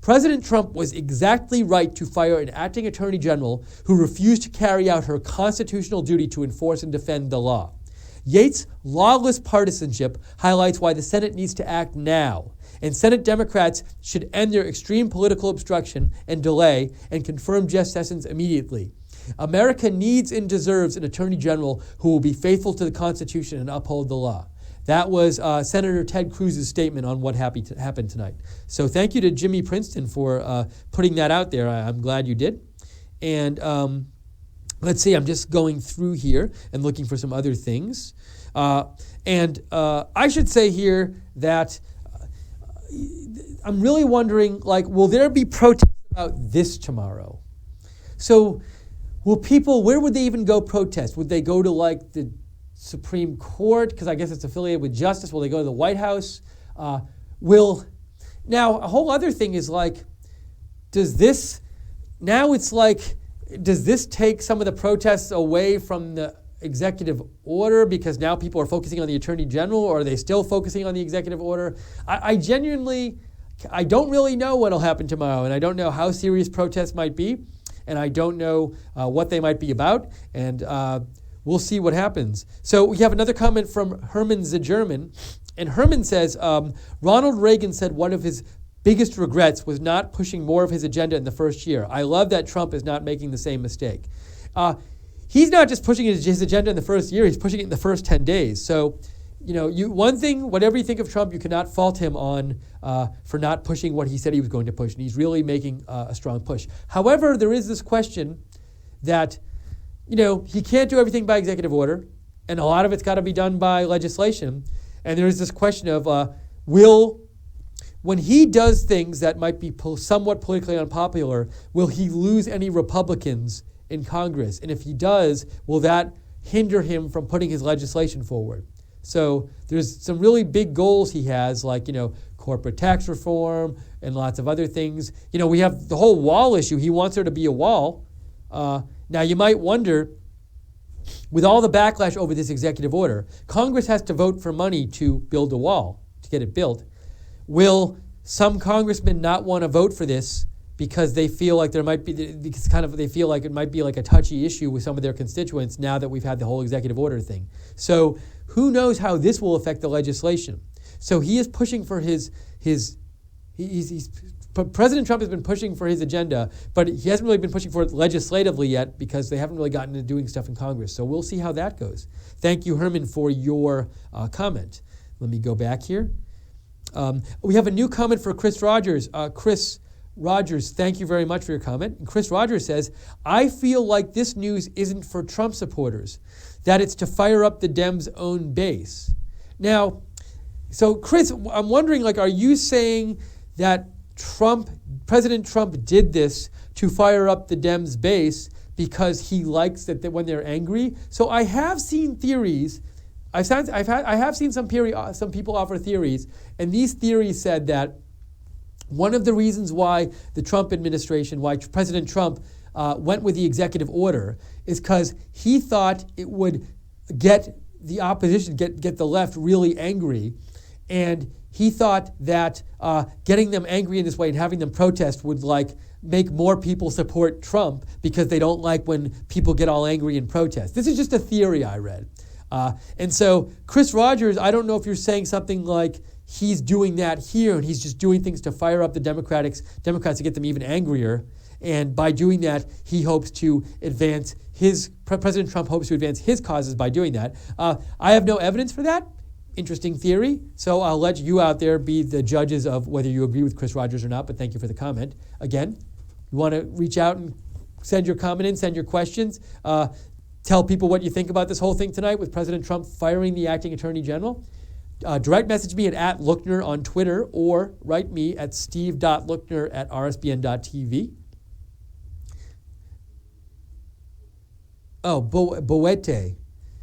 President Trump was exactly right to fire an acting attorney general who refused to carry out her constitutional duty to enforce and defend the law. Yates' lawless partisanship highlights why the Senate needs to act now, and Senate Democrats should end their extreme political obstruction and delay and confirm Jeff Sessions immediately. America needs and deserves an attorney general who will be faithful to the Constitution and uphold the law. That was Senator Ted Cruz's statement on what happened tonight. So thank you to Jimmy Princeton for putting that out there. I'm glad you did. And let's see, I'm just going through here and looking for some other things. I should say here that I'm really wondering, will there be protests about this tomorrow? So will people, where would they even go protest? Would they go to the Supreme Court, because I guess it's affiliated with justice? Will they go to the White House? Now, a whole other thing is does this take some of the protests away from the executive order, because now people are focusing on the Attorney General, or are they still focusing on the executive order? I don't really know what will happen tomorrow, and I don't know how serious protests might be, and I don't know what they might be about, and we'll see what happens. So we have another comment from Herman Zagerman, and Herman says, Ronald Reagan said one of his biggest regrets was not pushing more of his agenda in the first year. I love that Trump is not making the same mistake. He's not just pushing his agenda in the first year, he's pushing it in the first 10 days. So, one thing, whatever you think of Trump, you cannot fault him on for not pushing what he said he was going to push, and he's really making a strong push. However, there is this question that he can't do everything by executive order, and a lot of it's got to be done by legislation. And there is this question of when he does things that might be somewhat politically unpopular, will he lose any Republicans in Congress? And if he does, will that hinder him from putting his legislation forward? So there's some really big goals he has, corporate tax reform and lots of other things. We have the whole wall issue. He wants there to be a wall. Now, you might wonder, with all the backlash over this executive order, Congress has to vote for money to build a wall, to get it built. Will some congressmen not want to vote for this because they feel like they feel like it might be a touchy issue with some of their constituents now that we've had the whole executive order thing? So who knows how this will affect the legislation? So he is pushing for President Trump has been pushing for his agenda, but he hasn't really been pushing for it legislatively yet because they haven't really gotten into doing stuff in Congress. So we'll see how that goes. Thank you, Herman, for your comment. Let me go back here. We have a new comment for Chris Rogers. Chris Rogers, thank you very much for your comment. And Chris Rogers says, I feel like this news isn't for Trump supporters, that it's to fire up the Dems' own base. Now, so Chris, I'm wondering, are you saying that President Trump did this to fire up the Dems' base because he likes that when they're angry? So I have seen theories. I have seen some people offer theories, and these theories said that one of the reasons why the Trump administration, why President Trump went with the executive order, is because he thought it would get the opposition, get the left really angry, and he thought that getting them angry in this way and having them protest would make more people support Trump because they don't like when people get all angry and protest. This is just a theory I read. And so Chris Rogers, I don't know if you're saying something like he's doing that here and he's just doing things to fire up the Democrats to get them even angrier. And by doing that, he hopes to advance President Trump hopes to advance his causes by doing that. I have no evidence for that. Interesting theory. So I'll let you out there be the judges of whether you agree with Chris Rogers or not, but thank you for the comment. Again, you want to reach out and send your comment in, send your questions. Tell people what you think about this whole thing tonight with President Trump firing the acting attorney general. direct message me at @Lookner on Twitter or write me at steve.lookner@rsbn.tv. Oh, Boete.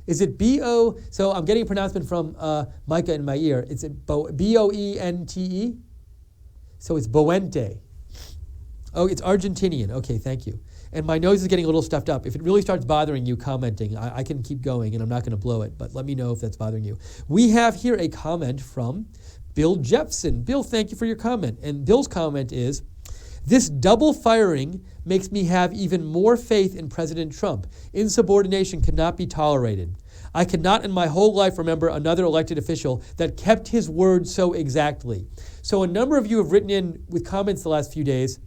Is it B-O? So I'm getting a pronouncement from Micah in my ear. Is it B-O-E-N-T-E? So it's Boente. Oh, it's Argentinian. Okay, thank you. And my nose is getting a little stuffed up. If it really starts bothering you commenting, I can keep going and I'm not going to blow it, but let me know if that's bothering you. We have here a comment from Bill Jeffson. Bill, thank you for your comment. And Bill's comment is, this double firing makes me have even more faith in President Trump. Insubordination cannot be tolerated. I cannot in my whole life remember another elected official that kept his word so exactly. So a number of you have written in with comments the last few days,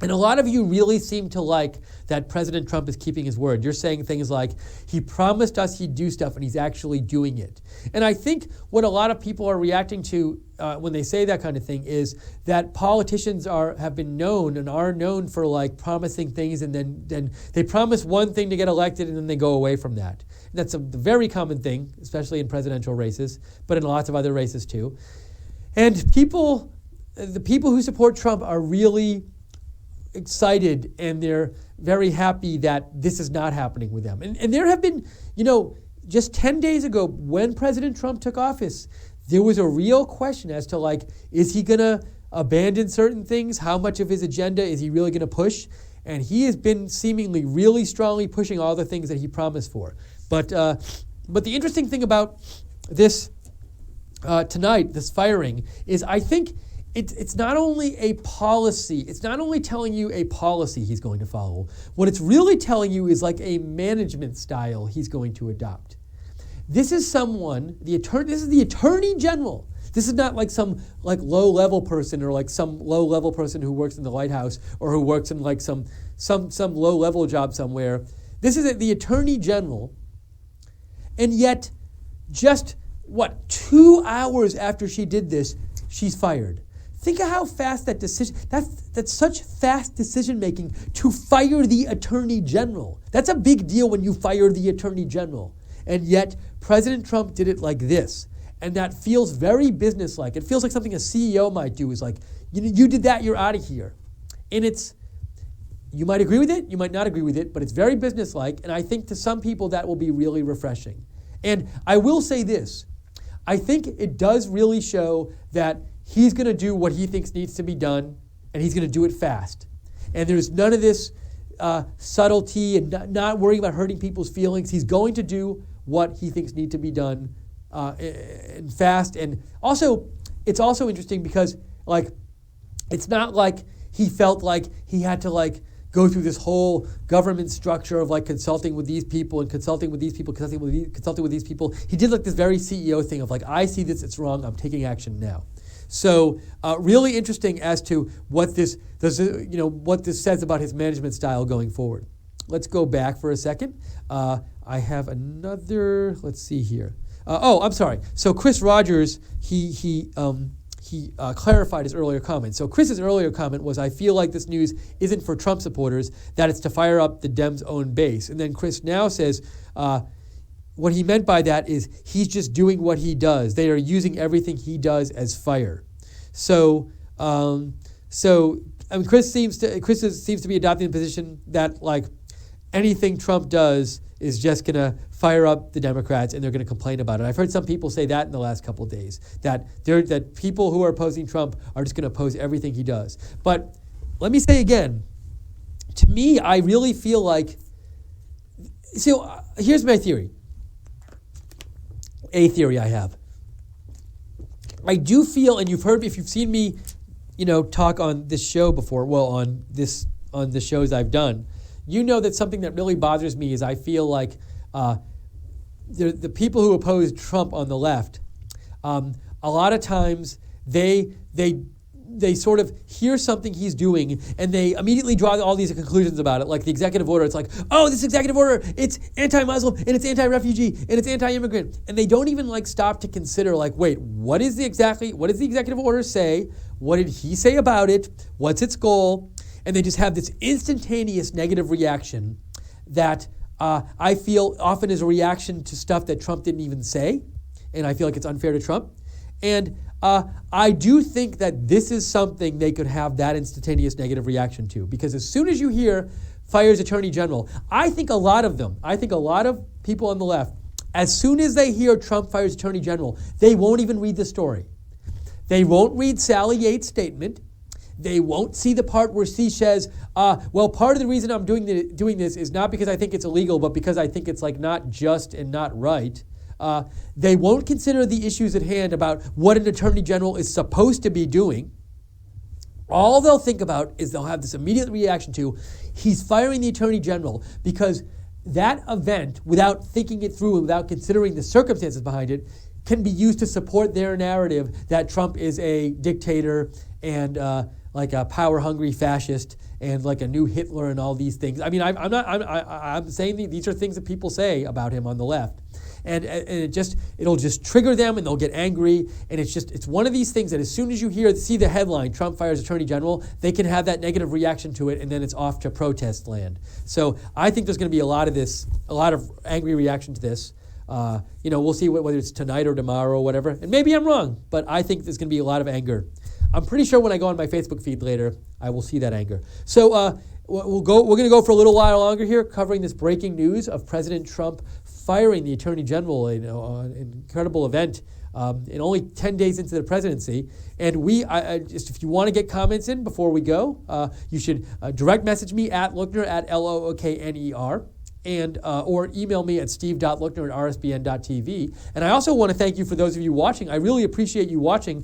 and a lot of you really seem to like that President Trump is keeping his word. You're saying things like, he promised us he'd do stuff and he's actually doing it. And I think what a lot of people are reacting to when they say that kind of thing is that politicians have been known and are known for like promising things and then they promise one thing to get elected and then they go away from that. And that's a very common thing, especially in presidential races, but in lots of other races too. And the people who support Trump are really excited and they're very happy that this is not happening with them. And there have been, just 10 days ago when President Trump took office, there was a real question as to like, is he going to abandon certain things? How much of his agenda is he really going to push? And he has been seemingly really strongly pushing all the things that he promised for. But the interesting thing about this tonight, this firing, is I think it's not only a policy, it's not only telling you a policy he's going to follow. What it's really telling you is like a management style he's going to adopt. This is this is the Attorney General. This is not like some like low-level person or like some low-level person who works in the White House or who works in like some low-level job somewhere. This is the Attorney General. And yet, just 2 hours after she did this, she's fired. Think of how fast that decision, that's such fast decision making to fire the Attorney General. That's a big deal when you fire the Attorney General. And yet, President Trump did it like this. And that feels very businesslike. It feels like something a CEO might do is like, you did that, you're out of here. And you might agree with it, you might not agree with it, but it's very businesslike. And I think to some people that will be really refreshing. And I will say this, I think it does really show that he's going to do what he thinks needs to be done, and he's going to do it fast. And there's none of this subtlety and not worrying about hurting people's feelings. He's going to do what he thinks need to be done and fast. And also, it's also interesting because it's not like he felt like he had to go through this whole government structure of consulting with these people and consulting with these people, consulting with these people. He did this very CEO thing of I see this, it's wrong, I'm taking action now. So really interesting as to what this says about his management style going forward. Let's go back for a second. I have another. Let's see here. I'm sorry. So Chris Rogers, he clarified his earlier comment. So Chris's earlier comment was, I feel like this news isn't for Trump supporters, that it's to fire up the Dems' own base. And then Chris now says, what he meant by that is he's just doing what he does. They are using everything he does as fire. So Chris seems to be adopting the position that anything Trump does is just going to fire up the Democrats and they're going to complain about it. I've heard some people say that in the last couple of days, that people who are opposing Trump are just going to oppose everything he does. But let me say again, to me, I really feel here's my theory. A theory I have. I do feel, and if you've seen me, talk on this show before, on the shows I've done, that something that really bothers me is I feel like the people who oppose Trump on the left, a lot of times they sort of hear something he's doing and they immediately draw all these conclusions about it, like the executive order. It's this executive order, it's anti-Muslim and it's anti-refugee and it's anti-immigrant. And they don't even stop to consider wait, what does the executive order say? What did he say about it? What's its goal? And they just have this instantaneous negative reaction that I feel often is a reaction to stuff that Trump didn't even say. and I feel like it's unfair to Trump. And I do think that this is something they could have that instantaneous negative reaction to, because as soon as you hear fires Attorney General, I think a lot of people on the left, as soon as they hear Trump fires Attorney General, they won't even read the story. They won't read Sally Yates' statement. They won't see the part where she says, well, part of the reason I'm doing this is not because I think it's illegal, but because I think it's like not just and not right. They won't consider the issues at hand about what an attorney general is supposed to be doing. All they'll think about is they'll have this immediate reaction to, he's firing the attorney general, because that event, without thinking it through and without considering the circumstances behind it, can be used to support their narrative that Trump is a dictator and like a power-hungry fascist and like a new Hitler and all these things. I mean, I'm saying these are things that people say about him on the left. And it'll just trigger them, and they'll get angry. And it's one of these things that as soon as you see the headline, Trump fires Attorney General, they can have that negative reaction to it, and then it's off to protest land. So I think there's going to be a lot of angry reaction to this. We'll see whether it's tonight or tomorrow or whatever. And maybe I'm wrong, but I think there's going to be a lot of anger. I'm pretty sure when I go on my Facebook feed later, I will see that anger. So we're going to go for a little while longer here, covering this breaking news of President Trump firing the Attorney General, an incredible event, and only 10 days into the presidency. And if you want to get comments in before we go, you should direct message me at Lookner, at Lookner, and or email me at steve.lookner@rsbn.tv. And I also want to thank you for those of you watching. I really appreciate you watching.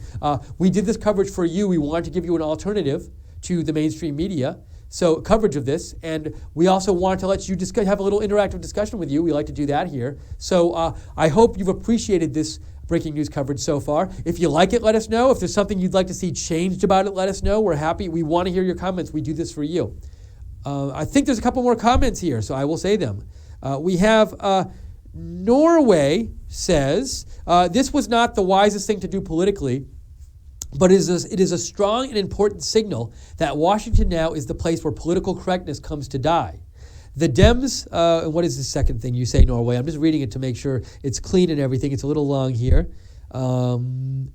We did this coverage for you. We wanted to give you an alternative to the mainstream media. So coverage of this, and we also wanted to let you have a little interactive discussion with you. We like to do that here. So I hope you've appreciated this breaking news coverage so far. If you like it, let us know. If there's something you'd like to see changed about it, let us know. We're happy. We want to hear your comments. We do this for you. I think there's a couple more comments here, so I will say them. We have Norway says, this was not the wisest thing to do politically, but it is a strong and important signal that Washington now is the place where political correctness comes to die. The Dems, and what is the second thing you say, Norway? I'm just reading it to make sure it's clean and everything. It's a little long here. The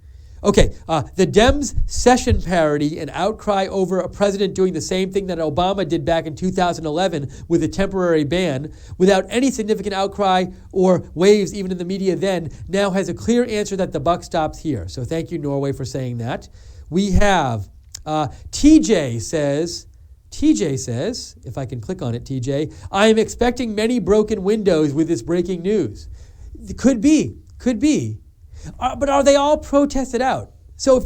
Dems' session parody and outcry over a president doing the same thing that Obama did back in 2011 with a temporary ban, without any significant outcry or waves even in the media then, now has a clear answer that the buck stops here. So thank you, Norway, for saying that. We have TJ says, if I can click on it, TJ, I am expecting many broken windows with this breaking news. Could be. But are they all protested out? So if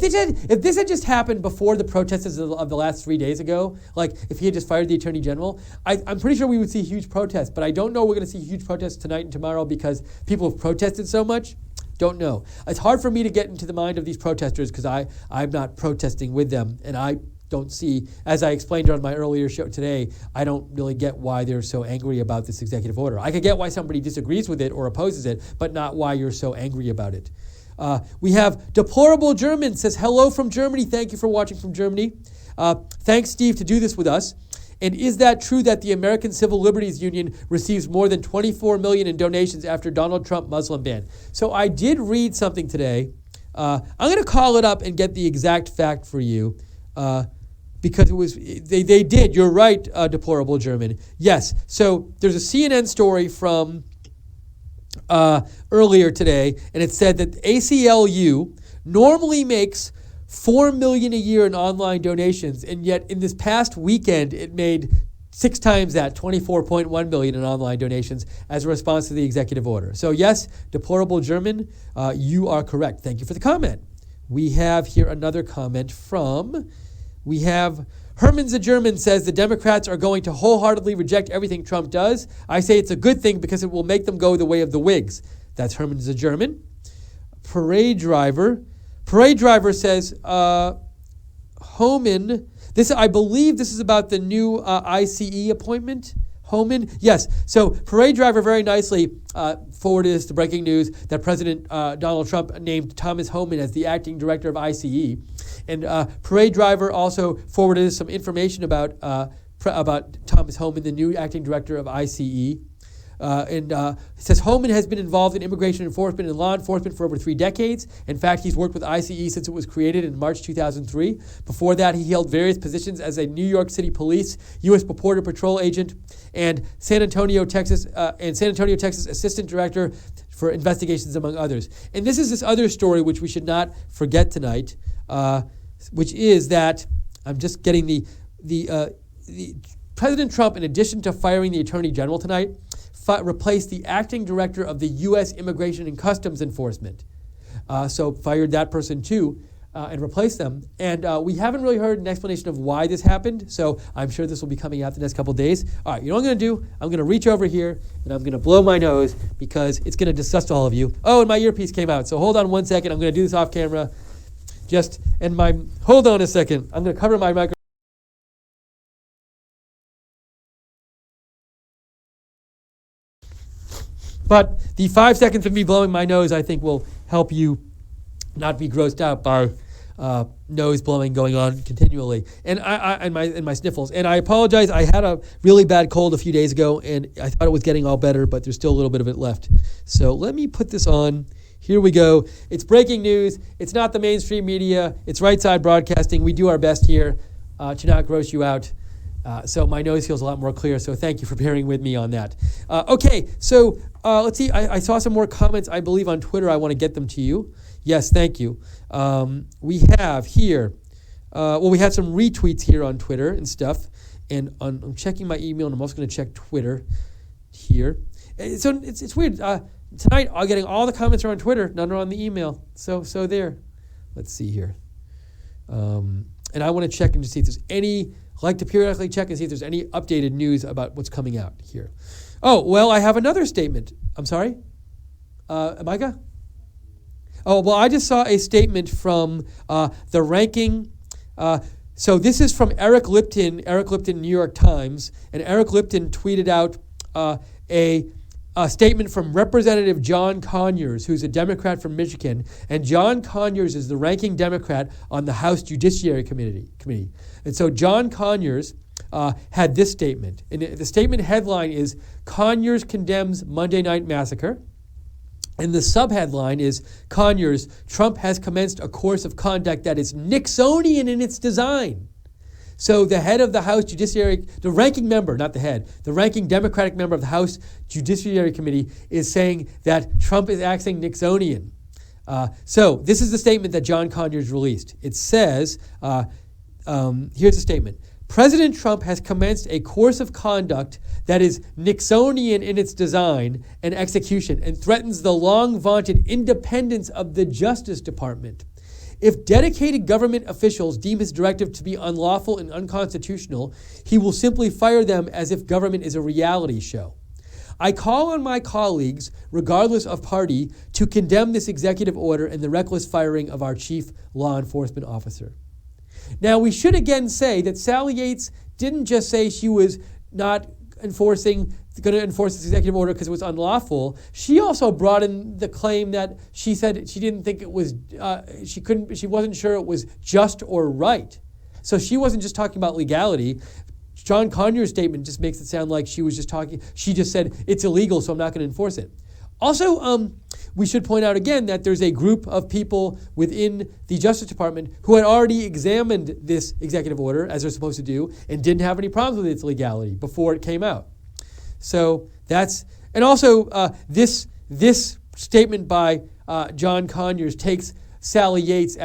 this had just happened before the protests of the last 3 days ago, like if he had just fired the Attorney General, I'm pretty sure we would see huge protests. But I don't know we're going to see huge protests tonight and tomorrow because people have protested so much. Don't know. It's hard for me to get into the mind of these protesters because I'm not protesting with them, and I don't see, as I explained on my earlier show today, I don't really get why they're so angry about this executive order. I could get why somebody disagrees with it or opposes it, but not why you're so angry about it. We have Deplorable German says, hello from Germany. Thank you for watching from Germany. Thanks, Steve, to do this with us. And is that true that the American Civil Liberties Union receives more than $24 million in donations after Donald Trump Muslim ban? So I did read something today. I'm going to call it up and get the exact fact for you. Because they did. You're right, Deplorable German. Yes. So there's a CNN story from earlier today, and it said that ACLU normally makes $4 million a year in online donations, and yet in this past weekend it made 6 times that, $24.1 million in online donations as a response to the executive order. So yes, Deplorable German, you are correct. Thank you for the comment. We have here another comment from. We have Herman the German says the Democrats are going to wholeheartedly reject everything Trump does. I say it's a good thing because it will make them go the way of the Whigs. That's Herman the German. Parade Driver says Homan. I believe this is about the new ICE appointment. Homan, yes. So Parade Driver very nicely forwarded us to breaking news that President Donald Trump named Thomas Homan as the acting director of ICE. And Parade Driver also forwarded us some information about Thomas Homan, the new acting director of ICE. It says Holman has been involved in immigration enforcement and law enforcement for over 3 decades. In fact, he's worked with ICE since it was created in March 2003. Before that, he held various positions as a New York City Police, U.S. Border Patrol agent, and San Antonio, Texas Assistant Director for Investigations, among others. And this is this other story which we should not forget tonight, which is that I'm just getting the President Trump, in addition to firing the Attorney General tonight, replaced the acting director of the U.S. Immigration and Customs Enforcement. So fired that person too and replaced them. And we haven't really heard an explanation of why this happened, so I'm sure this will be coming out the next couple of days. All right, you know what I'm going to do? I'm going to reach over here and I'm going to blow my nose because it's going to disgust all of you. Oh, and my earpiece came out, so hold on one second. I'm going to do this off camera. Hold on a second. I'm going to cover my microphone. But the 5 seconds of me blowing my nose, I think, will help you not be grossed out by nose blowing going on continually, and my sniffles. And I apologize. I had a really bad cold a few days ago, and I thought it was getting all better, but there's still a little bit of it left. So let me put this on. Here we go. It's breaking news. It's not the mainstream media. It's Right Side Broadcasting. We do our best here to not gross you out. So my nose feels a lot more clear, so thank you for bearing with me on that. Okay, so let's see. I saw some more comments, I believe, on Twitter. I want to get them to you. Yes, thank you. We have here, we had some retweets here on Twitter and stuff, and I'm checking my email, and I'm also going to check Twitter here. So it's weird. Tonight, I'm getting all the comments are on Twitter, none are on the email. So there. Let's see here. And I want to check and just see if there's any. I like to periodically check and see if there's any updated news about what's coming out here. Oh, well, I have another statement. I'm sorry? Micah? Oh, well, I just saw a statement from the ranking. So this is from Eric Lipton, New York Times. And Eric Lipton tweeted out a statement from Representative John Conyers, who's a Democrat from Michigan. And John Conyers is the ranking Democrat on the House Judiciary Committee. And so John Conyers had this statement. And the statement headline is, Conyers condemns Monday Night Massacre. And the subheadline is, Conyers, Trump has commenced a course of conduct that is Nixonian in its design. So the head of the House Judiciary, the ranking member, not the head, the ranking Democratic member of the House Judiciary Committee is saying that Trump is acting Nixonian. So this is the statement that John Conyers released. It says, here's the statement. President Trump has commenced a course of conduct that is Nixonian in its design and execution and threatens the long-vaunted independence of the Justice Department. If dedicated government officials deem his directive to be unlawful and unconstitutional, he will simply fire them as if government is a reality show. I call on my colleagues, regardless of party, to condemn this executive order and the reckless firing of our chief law enforcement officer. Now, we should again say that Sally Yates didn't just say she was not going to enforce this executive order because it was unlawful. She also brought in the claim that she said she didn't think it was, she wasn't sure it was just or right. So she wasn't just talking about legality. John Conyers' statement just makes it sound like she just said it's illegal, so I'm not going to enforce it. Also, we should point out again that there's a group of people within the Justice Department who had already examined this executive order, as they're supposed to do, and didn't have any problems with its legality before it came out. So and also this statement by John Conyers takes Sally Yates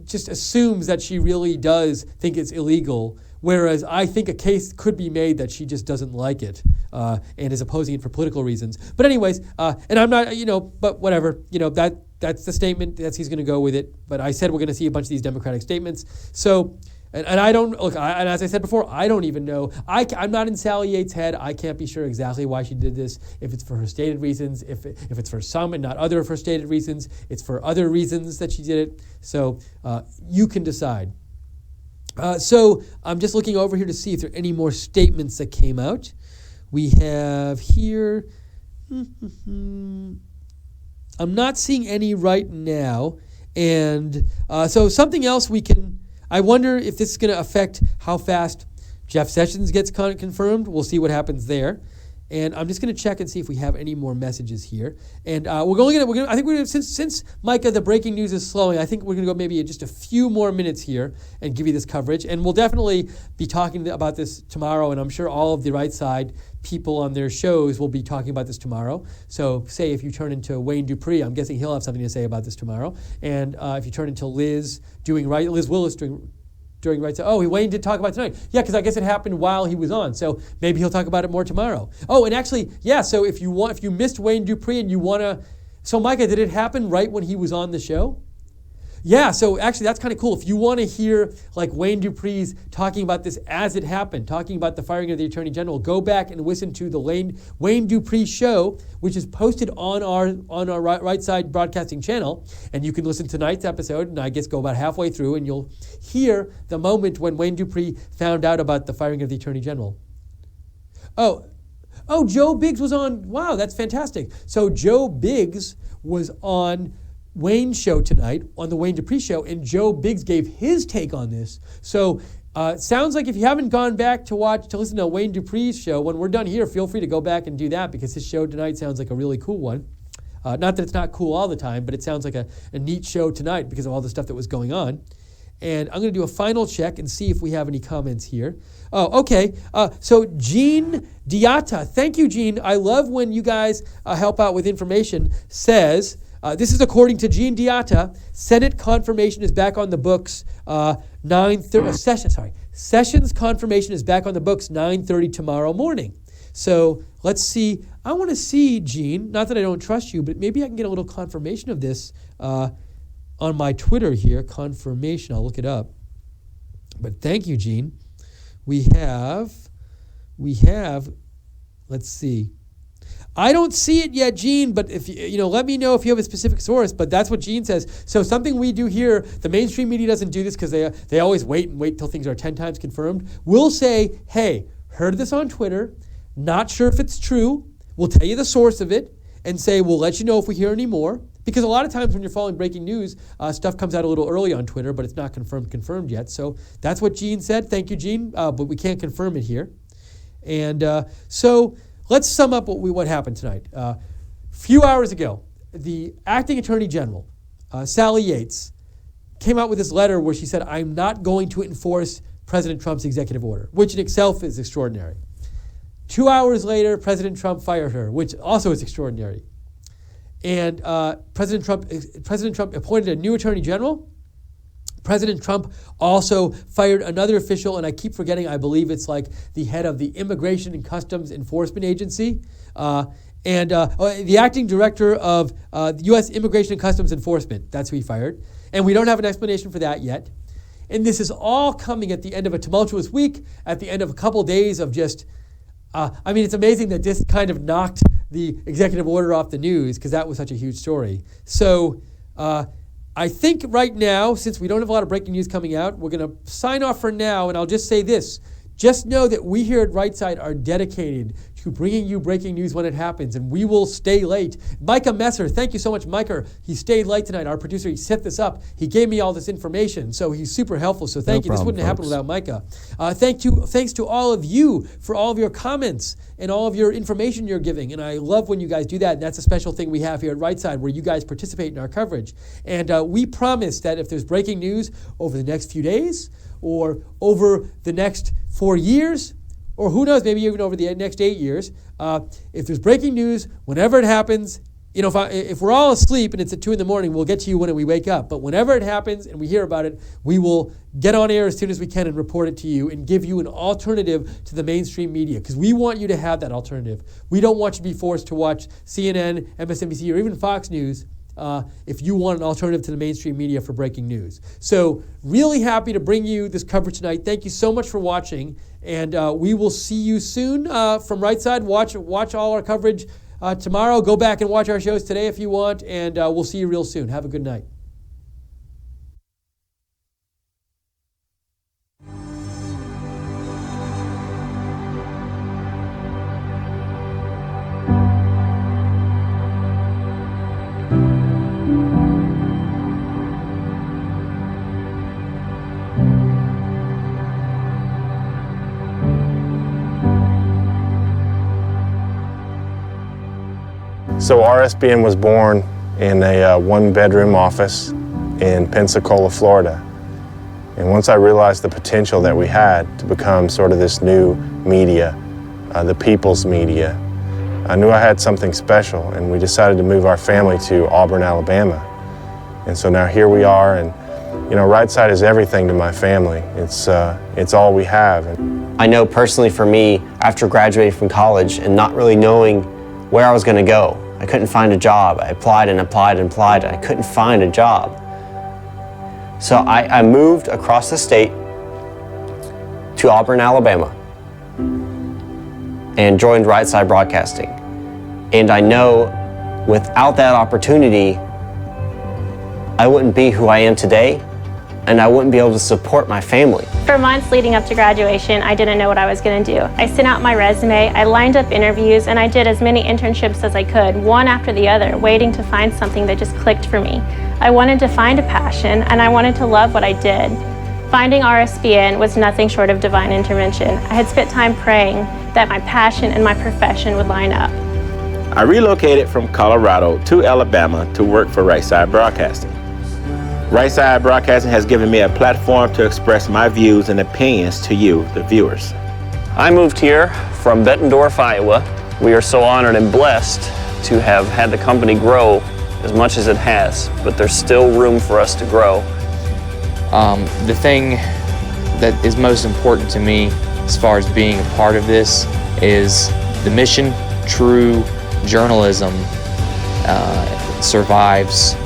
just assumes that she really does think it's illegal, whereas I think a case could be made that she just doesn't like it and is opposing it for political reasons. But anyways, and I'm not, but whatever, that's the statement. He's going to go with it. But I said we're going to see a bunch of these Democratic statements. So, and I don't, look, and as I said before, I don't even know. I'm not in Sally Yates' head. I can't be sure exactly why she did this, if it's for her stated reasons, if it's for some and not other of her stated reasons, it's for other reasons that she did it. So you can decide. So I'm just looking over here to see if there are any more statements that came out. We have here, I'm not seeing any right now. And so something else I wonder if this is going to affect how fast Jeff Sessions gets confirmed. We'll see what happens there. And I'm just going to check and see if we have any more messages here. And we're going to. I think we're going to, since Micah, the breaking news is slowing. I think we're going to go maybe just a few more minutes here and give you this coverage. And we'll definitely be talking about this tomorrow. And I'm sure all of the right side people on their shows will be talking about this tomorrow. So, say if you turn into Wayne Dupree, I'm guessing he'll have something to say about this tomorrow. And if you turn into Liz Willis during right side. Oh, Wayne did talk about it tonight. Yeah, because I guess it happened while he was on. So maybe he'll talk about it more tomorrow. Oh, and actually, yeah. So if you missed Wayne Dupree and you want to, so Micah, did it happen right when he was on the show? Yeah, so actually that's kind of cool. If you want to hear like Wayne Dupree's talking about this as it happened, talking about the firing of the Attorney General, go back and listen to the Wayne Dupree show, which is posted on our right side broadcasting channel, and you can listen to tonight's episode, and I guess go about halfway through, and you'll hear the moment when Wayne Dupree found out about the firing of the Attorney General. Oh, Joe Biggs was on. Wow, that's fantastic. So Joe Biggs was on Wayne's show tonight, on the Wayne Dupree show, and Joe Biggs gave his take on this. So sounds like if you haven't gone back to listen to Wayne Dupree's show, when we're done here, feel free to go back and do that, because his show tonight sounds like a really cool one. Not that it's not cool all the time, but it sounds like a neat show tonight because of all the stuff that was going on. And I'm going to do a final check and see if we have any comments here. Oh, okay. So Jean Diata, thank you, Jean. I love when you guys help out with information, says, this is according to Jean Diata. Senate confirmation is back on the books. Sessions confirmation is back on the books 9:30 tomorrow morning. So let's see. I want to see, Jean. Not that I don't trust you, but maybe I can get a little confirmation of this on my Twitter here. Confirmation. I'll look it up. But thank you, Jean. We have. Let's see. I don't see it yet, Gene, but if let me know if you have a specific source, but that's what Gene says. So something we do here, the mainstream media doesn't do this because they always wait till things are 10 times confirmed. We'll say, hey, heard this on Twitter, not sure if it's true. We'll tell you the source of it and say, we'll let you know if we hear any more. Because a lot of times when you're following breaking news, stuff comes out a little early on Twitter, but it's not confirmed yet. So that's what Gene said. Thank you, Gene, but we can't confirm it here. And so let's sum up what happened tonight. A few hours ago, the acting Attorney General, Sally Yates, came out with this letter where she said, I'm not going to enforce President Trump's executive order, which in itself is extraordinary. 2 hours later, President Trump fired her, which also is extraordinary. And President Trump appointed a new Attorney General. President Trump also fired another official, and I keep forgetting, I believe it's like the head of the Immigration and Customs Enforcement Agency, and the acting director of the U.S. Immigration and Customs Enforcement. That's who he fired. And we don't have an explanation for that yet. And this is all coming at the end of a tumultuous week, at the end of a couple days of just, it's amazing that this kind of knocked the executive order off the news because that was such a huge story. So I think right now, since we don't have a lot of breaking news coming out, we're going to sign off for now, and I'll just say this. Just know that we here at Right Side are dedicated to bringing you breaking news when it happens, and we will stay late. Micah Messer, thank you so much, Micah. He stayed late tonight. Our producer, he set this up. He gave me all this information, so he's super helpful. So thank you. This wouldn't have happened without Micah. Thanks to all of you for all of your comments and all of your information you're giving, and I love when you guys do that, and that's a special thing we have here at Right Side, where you guys participate in our coverage. And we promise that if there's breaking news over the next few days, or over the next 4 years, or who knows, maybe even over the next 8 years. If there's breaking news, whenever it happens, if we're all asleep and it's at 2 a.m, we'll get to you when we wake up. But whenever it happens and we hear about it, we will get on air as soon as we can and report it to you and give you an alternative to the mainstream media, because we want you to have that alternative. We don't want you to be forced to watch CNN, MSNBC, or even Fox News if you want an alternative to the mainstream media for breaking news. So really happy to bring you this coverage tonight. Thank you so much for watching, and we will see you soon from Right Side. Watch all our coverage tomorrow. Go back and watch our shows today if you want, and we'll see you real soon. Have a good night. So RSBN was born in a one-bedroom office in Pensacola, Florida. And once I realized the potential that we had to become sort of this new media, the people's media, I knew I had something special, and we decided to move our family to Auburn, Alabama. And so now here we are, and you know, Right Side is everything to my family. It's all we have. I know personally for me, after graduating from college and not really knowing where I was going to go, I couldn't find a job. I applied and applied and applied, and I couldn't find a job. So I moved across the state to Auburn, Alabama, and joined Right Side Broadcasting. And I know without that opportunity, I wouldn't be who I am today, and I wouldn't be able to support my family. For months leading up to graduation, I didn't know what I was going to do. I sent out my resume, I lined up interviews, and I did as many internships as I could, one after the other, waiting to find something that just clicked for me. I wanted to find a passion, and I wanted to love what I did. Finding RSBN was nothing short of divine intervention. I had spent time praying that my passion and my profession would line up. I relocated from Colorado to Alabama to work for Right Side Broadcasting. Right Side Broadcasting has given me a platform to express my views and opinions to you, the viewers. I moved here from Bettendorf, Iowa. We are so honored and blessed to have had the company grow as much as it has, but there's still room for us to grow. The thing that is most important to me as far as being a part of this is the mission. True journalism survives.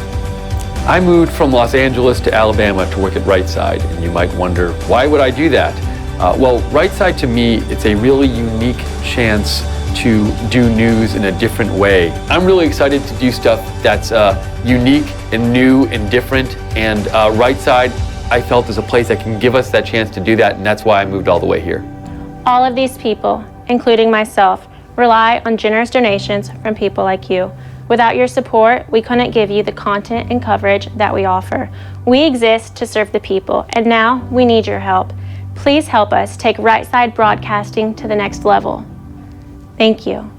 I moved from Los Angeles to Alabama to work at Right Side, and you might wonder, why would I do that? Well, Right Side to me, it's a really unique chance to do news in a different way. I'm really excited to do stuff that's unique and new and different, and Right Side I felt is a place that can give us that chance to do that, and that's why I moved all the way here. All of these people, including myself, rely on generous donations from people like you. Without your support, we couldn't give you the content and coverage that we offer. We exist to serve the people, and now we need your help. Please help us take Right Side Broadcasting to the next level. Thank you.